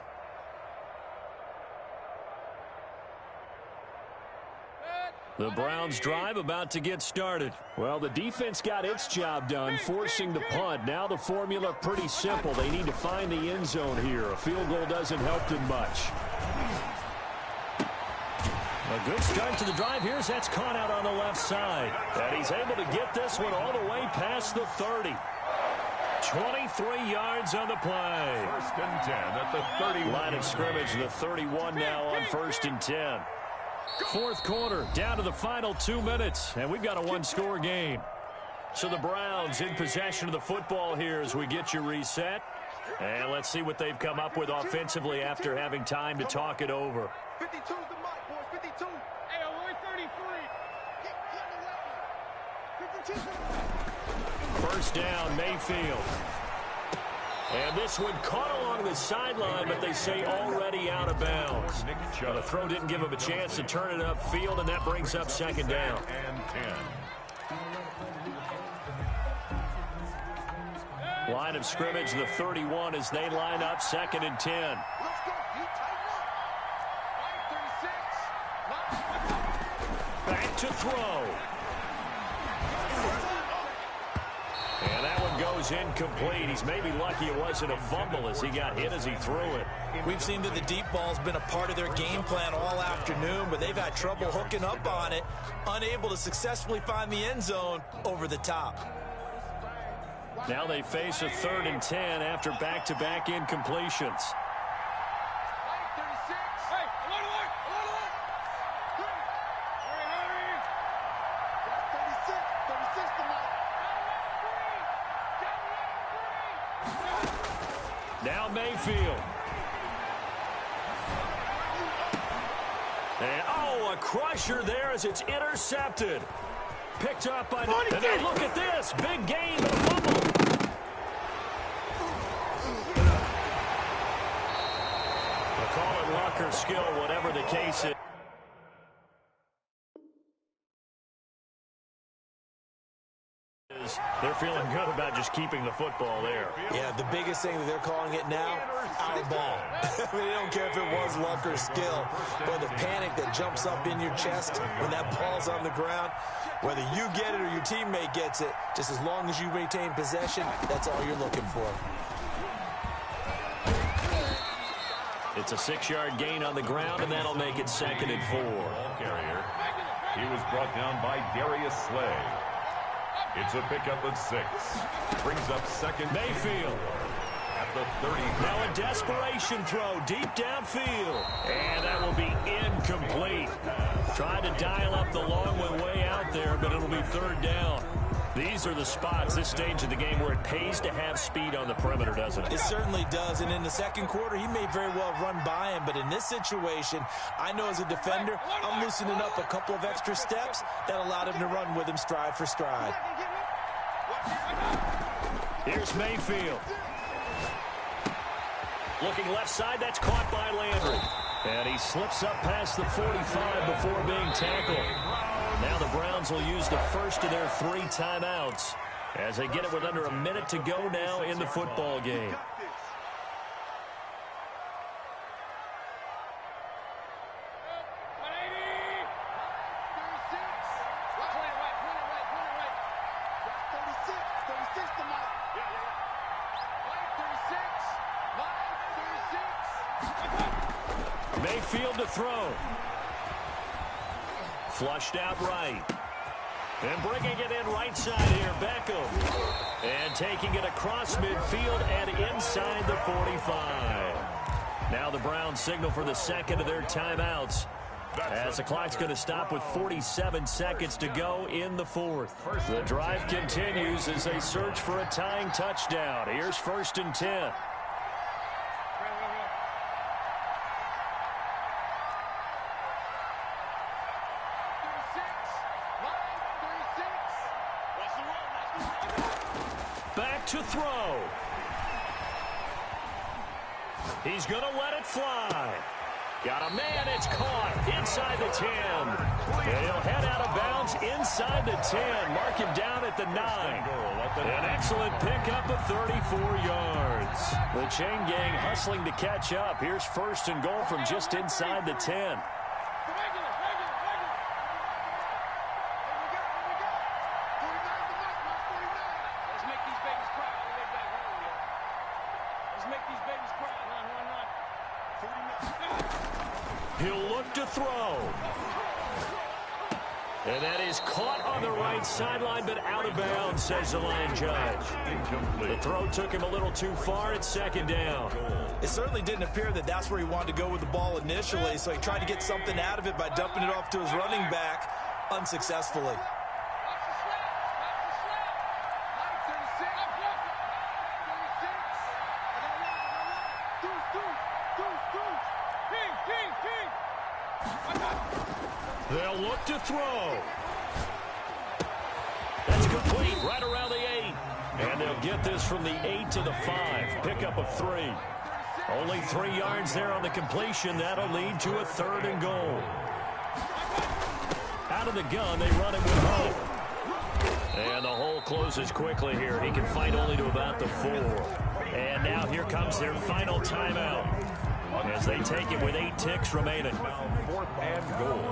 The Browns drive about to get started. Well, the defense got its job done, forcing the punt. Now the formula pretty simple. They need to find the end zone here. A field goal doesn't help them much. A good start to the drive here as that's caught out on the left side. And he's able to get this one all the way past the 30. 23 yards on the play. 1st and 10 at the 31. Line of scrimmage, the 31 now on 1st and 10. 4th quarter, down to the final 2 minutes, and we've got a one-score game. So the Browns in possession of the football here as we get you reset. And let's see what they've come up with offensively after having time to talk it over. 52's the mark, boys. 52. Hey, we're 33. 1st down, Mayfield. And this one caught along the sideline, but they say already out of bounds. The throw didn't give him a chance to turn it upfield, and that brings up second down. And 10. Line of scrimmage, the 31 as they line up second and 10. Let's go. You tighten up. 36. Back to throw. And that one goes incomplete. He's maybe lucky it wasn't a fumble as he got hit as he threw it. We've seen that the deep ball's been a part of their game plan all afternoon, but they've had trouble hooking up on it, unable to successfully find the end zone over the top. Now they face a 3rd and 10 after back-to-back incompletions. Now Mayfield. And, a crusher there as it's intercepted. Picked up by... And then look at this. Big gain, but a fumble. They'll call it luck or skill, whatever the case is. They're feeling good about just keeping the football there. Yeah, the biggest thing that they're calling it now, our ball. I mean, they don't care if it was luck or skill, but the panic that jumps up in your chest when that ball's on the ground, whether you get it or your teammate gets it, just as long as you maintain possession, that's all you're looking for. It's a 6-yard gain on the ground, and that'll make it 2nd and 4. Ball carrier. He was brought down by Darius Slay. It's a pickup of 6. Brings up second. Mayfield. At the 30. Now a desperation throw deep downfield. And that will be incomplete. Tried to dial up the long one way out there, but it'll be 3rd down. These are the spots, this stage of the game, where it pays to have speed on the perimeter, doesn't it? It certainly does, and in the second quarter, he may very well run by him, but in this situation, I know as a defender, I'm loosening up a couple of extra steps that allowed him to run with him stride for stride. Here's Mayfield. Looking left side, that's caught by Landry. And he slips up past the 45 before being tackled. Now the Browns will use the first of their 3 timeouts as they get it with under a minute to go now in the football game. Mayfield to throw. Flushed out right. And bringing it in right side here, Beckham. And taking it across midfield and inside the 45. Now the Browns signal for the second of their timeouts, as the clock's going to stop with 47 seconds to go in the 4th. The drive continues as they search for a tying touchdown. Here's 1st and 10. Back to throw. He's going to let it fly. Got a man, it's caught inside the 10. He'll head out of bounds inside the 10. Mark him down at the 9. An excellent pickup of 34 yards. The chain gang hustling to catch up. Here's 1st and goal from just inside the 10. He'll look to throw. And that is caught on the right sideline, but out of bounds, says the line judge. The throw took him a little too far. It's 2nd down. It certainly didn't appear that that's where he wanted to go with the ball initially, so he tried to get something out of it by dumping it off to his running back unsuccessfully. They'll look to throw. That's complete right around the 8. And they'll get this from the 8 to the 5. Pickup of 3. Only 3 yards there on the completion. That'll lead to a 3rd and goal. Out of the gun, they run it with Hunt. And the hole closes quickly here. He can fight only to about the 4. And now here comes their final timeout as they take it with 8 ticks remaining. Now 4th and goal.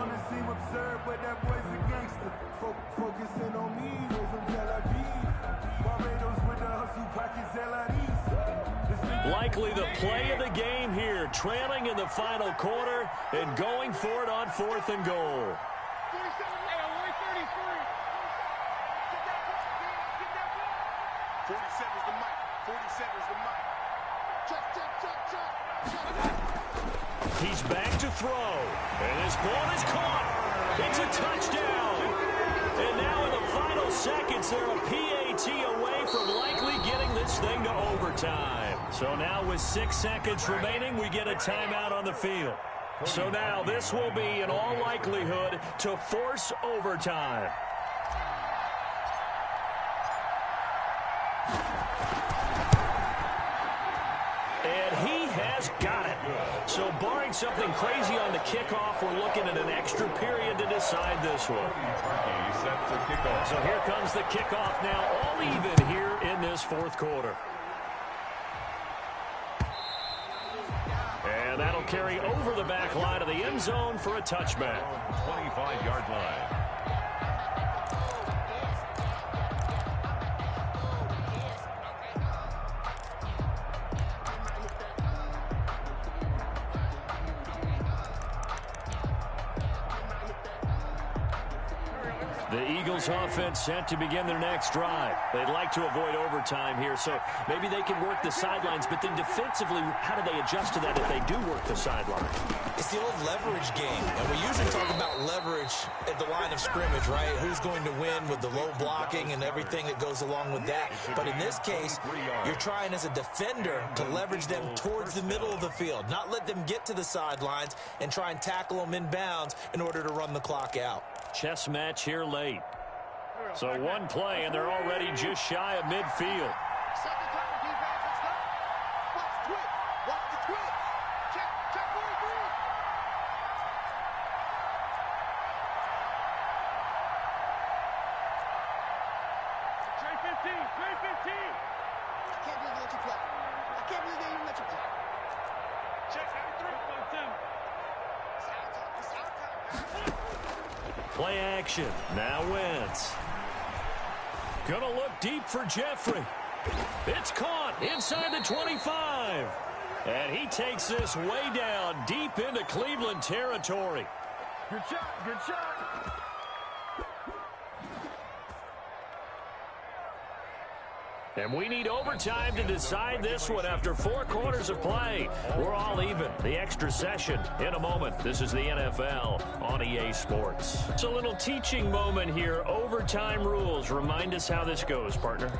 Likely the play of the game here, trailing in the final quarter and going for it on 4th and goal. 47's the mic. 47's the mic. Check. He's back to throw. And his ball is caught. It's a touchdown. And now in the final seconds, they're a PAT away from likely getting this thing to overtime. So now with 6 seconds remaining, we get a timeout on the field. So now this will be, in all likelihood, to force overtime. And he has got it. So barring something crazy on the kickoff, we're looking at an extra period to decide this one. So here comes the kickoff now, all even here in this 4th quarter. And that'll carry over the back line of the end zone for a touchback. 25-yard line. The Eagles offense set to begin their next drive. They'd like to avoid overtime here, so maybe they can work the sidelines, but then defensively, how do they adjust to that if they do work the sideline? It's the old leverage game, and we usually talk about leverage at the line of scrimmage, right? Who's going to win with the low blocking and everything that goes along with that. But in this case, you're trying as a defender to leverage them towards the middle of the field, not let them get to the sidelines and try and tackle them in bounds in order to run the clock out. Chess match here late. So one play, and they're already just shy of midfield. Second time, defense, let's go. Watch the twitch. Watch the twitch. Check 43. Trey 15. I can't believe they let you play. I can't believe they even let you play. Check 93. It's our time. Play action. Now Wentz. Gonna look deep for Jeffrey. It's caught inside the 25. And he takes this way down deep into Cleveland territory. Good shot. And we need overtime to decide this one after 4 quarters of play. We're all even. The extra session in a moment. This is the NFL on EA Sports. It's a little teaching moment here. Overtime rules. Remind us how this goes, partner.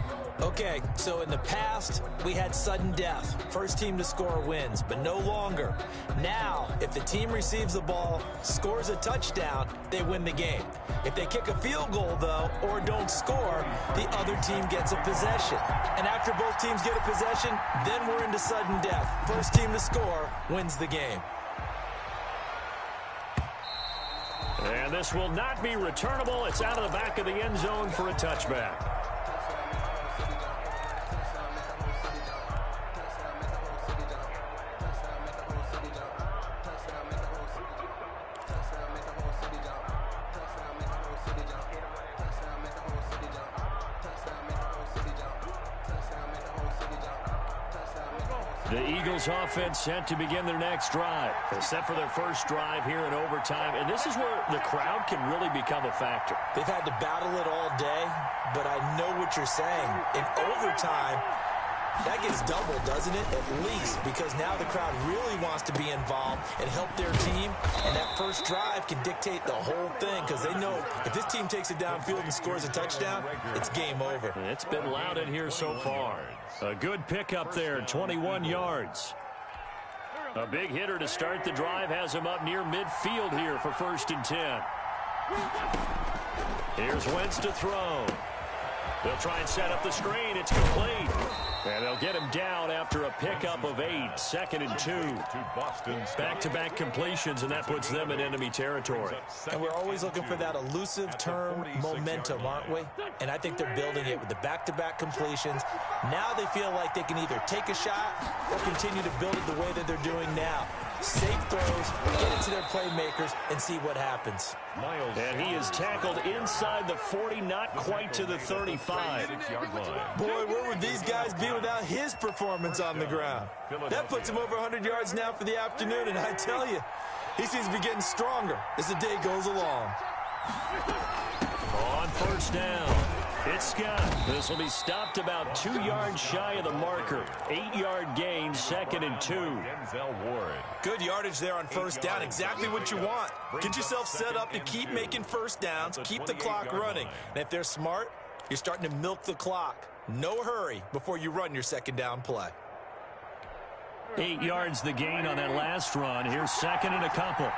Okay, so in the past, we had sudden death. First team to score wins, but no longer. Now, if the team receives the ball, scores a touchdown, they win the game. If they kick a field goal, though, or don't score, the other team gets a possession. And after both teams get a possession, then we're into sudden death. First team to score wins the game. And this will not be returnable. It's out of the back of the end zone for a touchback. The Eagles offense set to begin their next drive. They're set for their first drive here in overtime, and this is where the crowd can really become a factor. They've had to battle it all day, but I know what you're saying. In overtime, that gets doubled, doesn't it? At least, because now the crowd really wants to be involved and help their team, and that first drive can dictate the whole thing because they know if this team takes it downfield and scores a touchdown, it's game over. It's been loud in here so far. A good pickup there, 21 yards. A big hitter to start the drive has him up near midfield here for 1st and 10. Here's Wentz to throw. They'll try and set up the screen. It's complete. And they'll get him down after a pickup of 8. 2nd and 2. Back-to-back completions, and that puts them in enemy territory. And we're always looking for that elusive term, momentum, aren't we? And I think they're building it with the back-to-back completions. Now they feel like they can either take a shot or continue to build it the way that they're doing now. Safe throws, get it to their playmakers, and see what happens. And he is tackled inside the 40, not quite to the 35. Boy, where would these guys be without his performance on the ground? That puts him over 100 yards now for the afternoon, and I tell you, he seems to be getting stronger as the day goes along. On first down, it's Scott. This will be stopped about 2 yards shy of the marker. 8-yard gain, 2nd and 2. Good yardage there on first down. Exactly what you want. Get yourself set up to keep making first downs, keep the clock running. And if they're smart, you're starting to milk the clock. No hurry before you run your second down play. 8 yards the gain on that last run. Here's 2nd and a couple.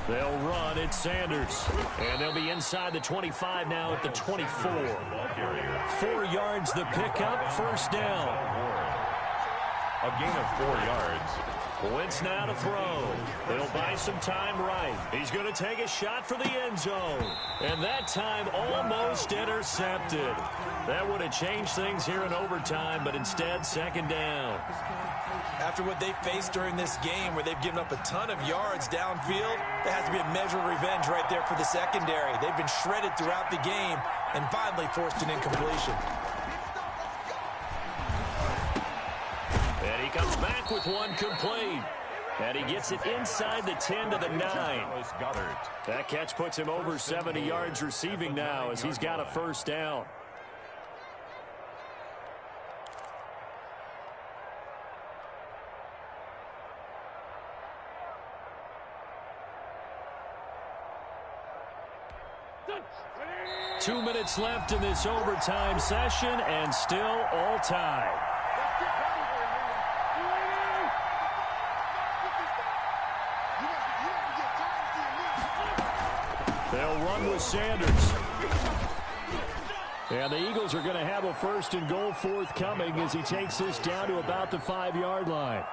They'll run. It's Sanders. And they'll be inside the 25 now at the 24. 4 yards the pickup. First down. A gain of 4 yards. Wentz now to throw. They'll buy some time right. He's going to take a shot for the end zone. And that time almost intercepted. That would have changed things here in overtime, but instead, 2nd down. After what they faced during this game where they've given up a ton of yards downfield, there has to be a measure of revenge right there for the secondary. They've been shredded throughout the game and finally forced an incompletion. And he comes back with one complete. And he gets it inside the 10 to the 9. That catch puts him over 70 yards receiving now as he's got a first down. Two minutes left in this overtime session, and still all tied. They'll run with Sanders. And the Eagles are going to have a 1st and goal forthcoming as he takes this down to about the 5-yard line.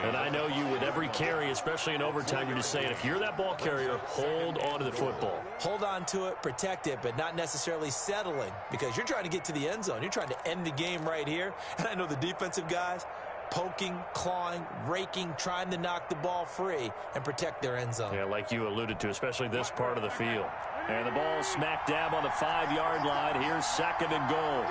And I know you with every carry, especially in overtime, you're just saying if you're that ball carrier, hold on to the football. Hold on to it, protect it, but not necessarily settling because you're trying to get to the end zone. You're trying to end the game right here. And I know the defensive guys poking, clawing, raking, trying to knock the ball free and protect their end zone. Yeah, like you alluded to, especially this part of the field. And the ball smack dab on the 5-yard line. Here's 2nd and goal.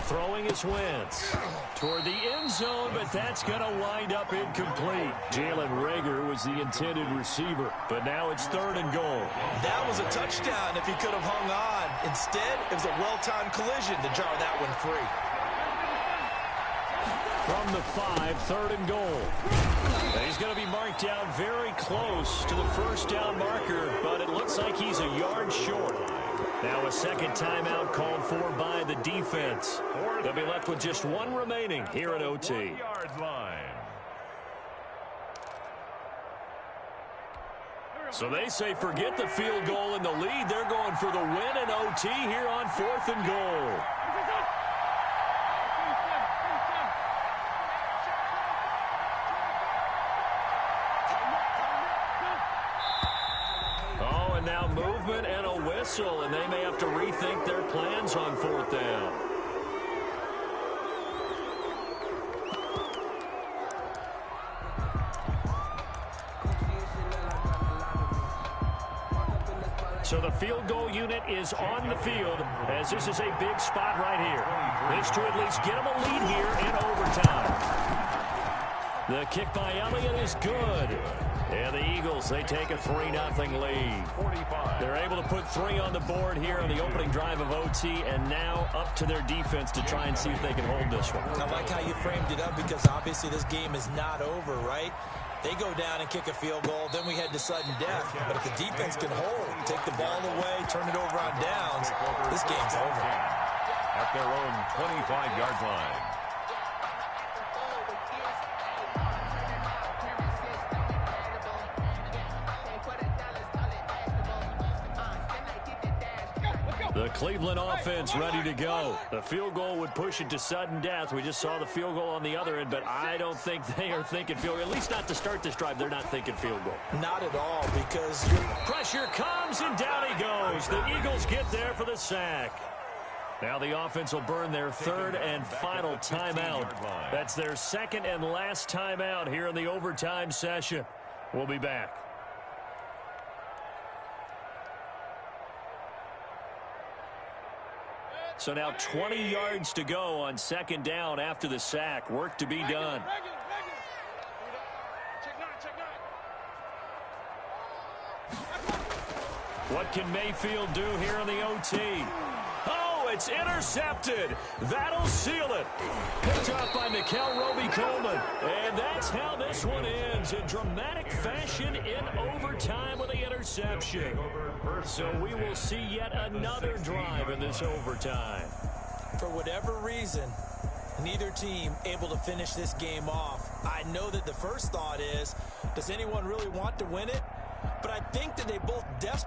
Throwing is Wentz toward the end zone, but that's going to wind up incomplete. Jalen Reagor was the intended receiver, but now it's 3rd and goal. That was a touchdown if he could have hung on. Instead, it was a well-timed collision to jar that one free. From the 5, 3rd and goal. He's going to be marked down very close to the first down marker, but it looks like he's a yard short. Now a second timeout called for by the defense. They'll be left with just one remaining here at OT. So they say forget the field goal in the lead. They're going for the win in OT here on 4th and goal. Now movement and a whistle, and they may have to rethink their plans on 4th down. So the field goal unit is on the field as this is a big spot right here. This to at least get them a lead here in overtime. The kick by Elliott is good. And the Eagles, they take a 3-0 lead. They're able to put 3 on the board here on the opening drive of OT, and now up to their defense to try and see if they can hold this one. I like how you framed it up because obviously this game is not over, right? They go down and kick a field goal, then we head to sudden death. But if the defense can hold, take the ball away, turn it over on downs, this game's over. At their own 25-yard line. The Cleveland offense ready to go. The field goal would push it to sudden death. We just saw the field goal on the other end, but I don't think they are thinking field goal. At least not to start this drive. They're not thinking field goal. Not at all, because pressure comes, and down he goes. The Eagles get there for the sack. Now the offense will burn their third and final timeout. That's their second and last timeout here in the overtime session. We'll be back. So now 20 yards to go on second down after the sack. Work to be done. What can Mayfield do here in the OT? Oh, it's intercepted. That'll seal it. Picked up by Mikel Roby-Coleman. And that's how this one ends, in dramatic fashion in overtime with the interception. So we will see yet another drive in this overtime. For whatever reason, neither team able to finish this game off. I know that the first thought is, does anyone really want to win it? But I think that they both desperately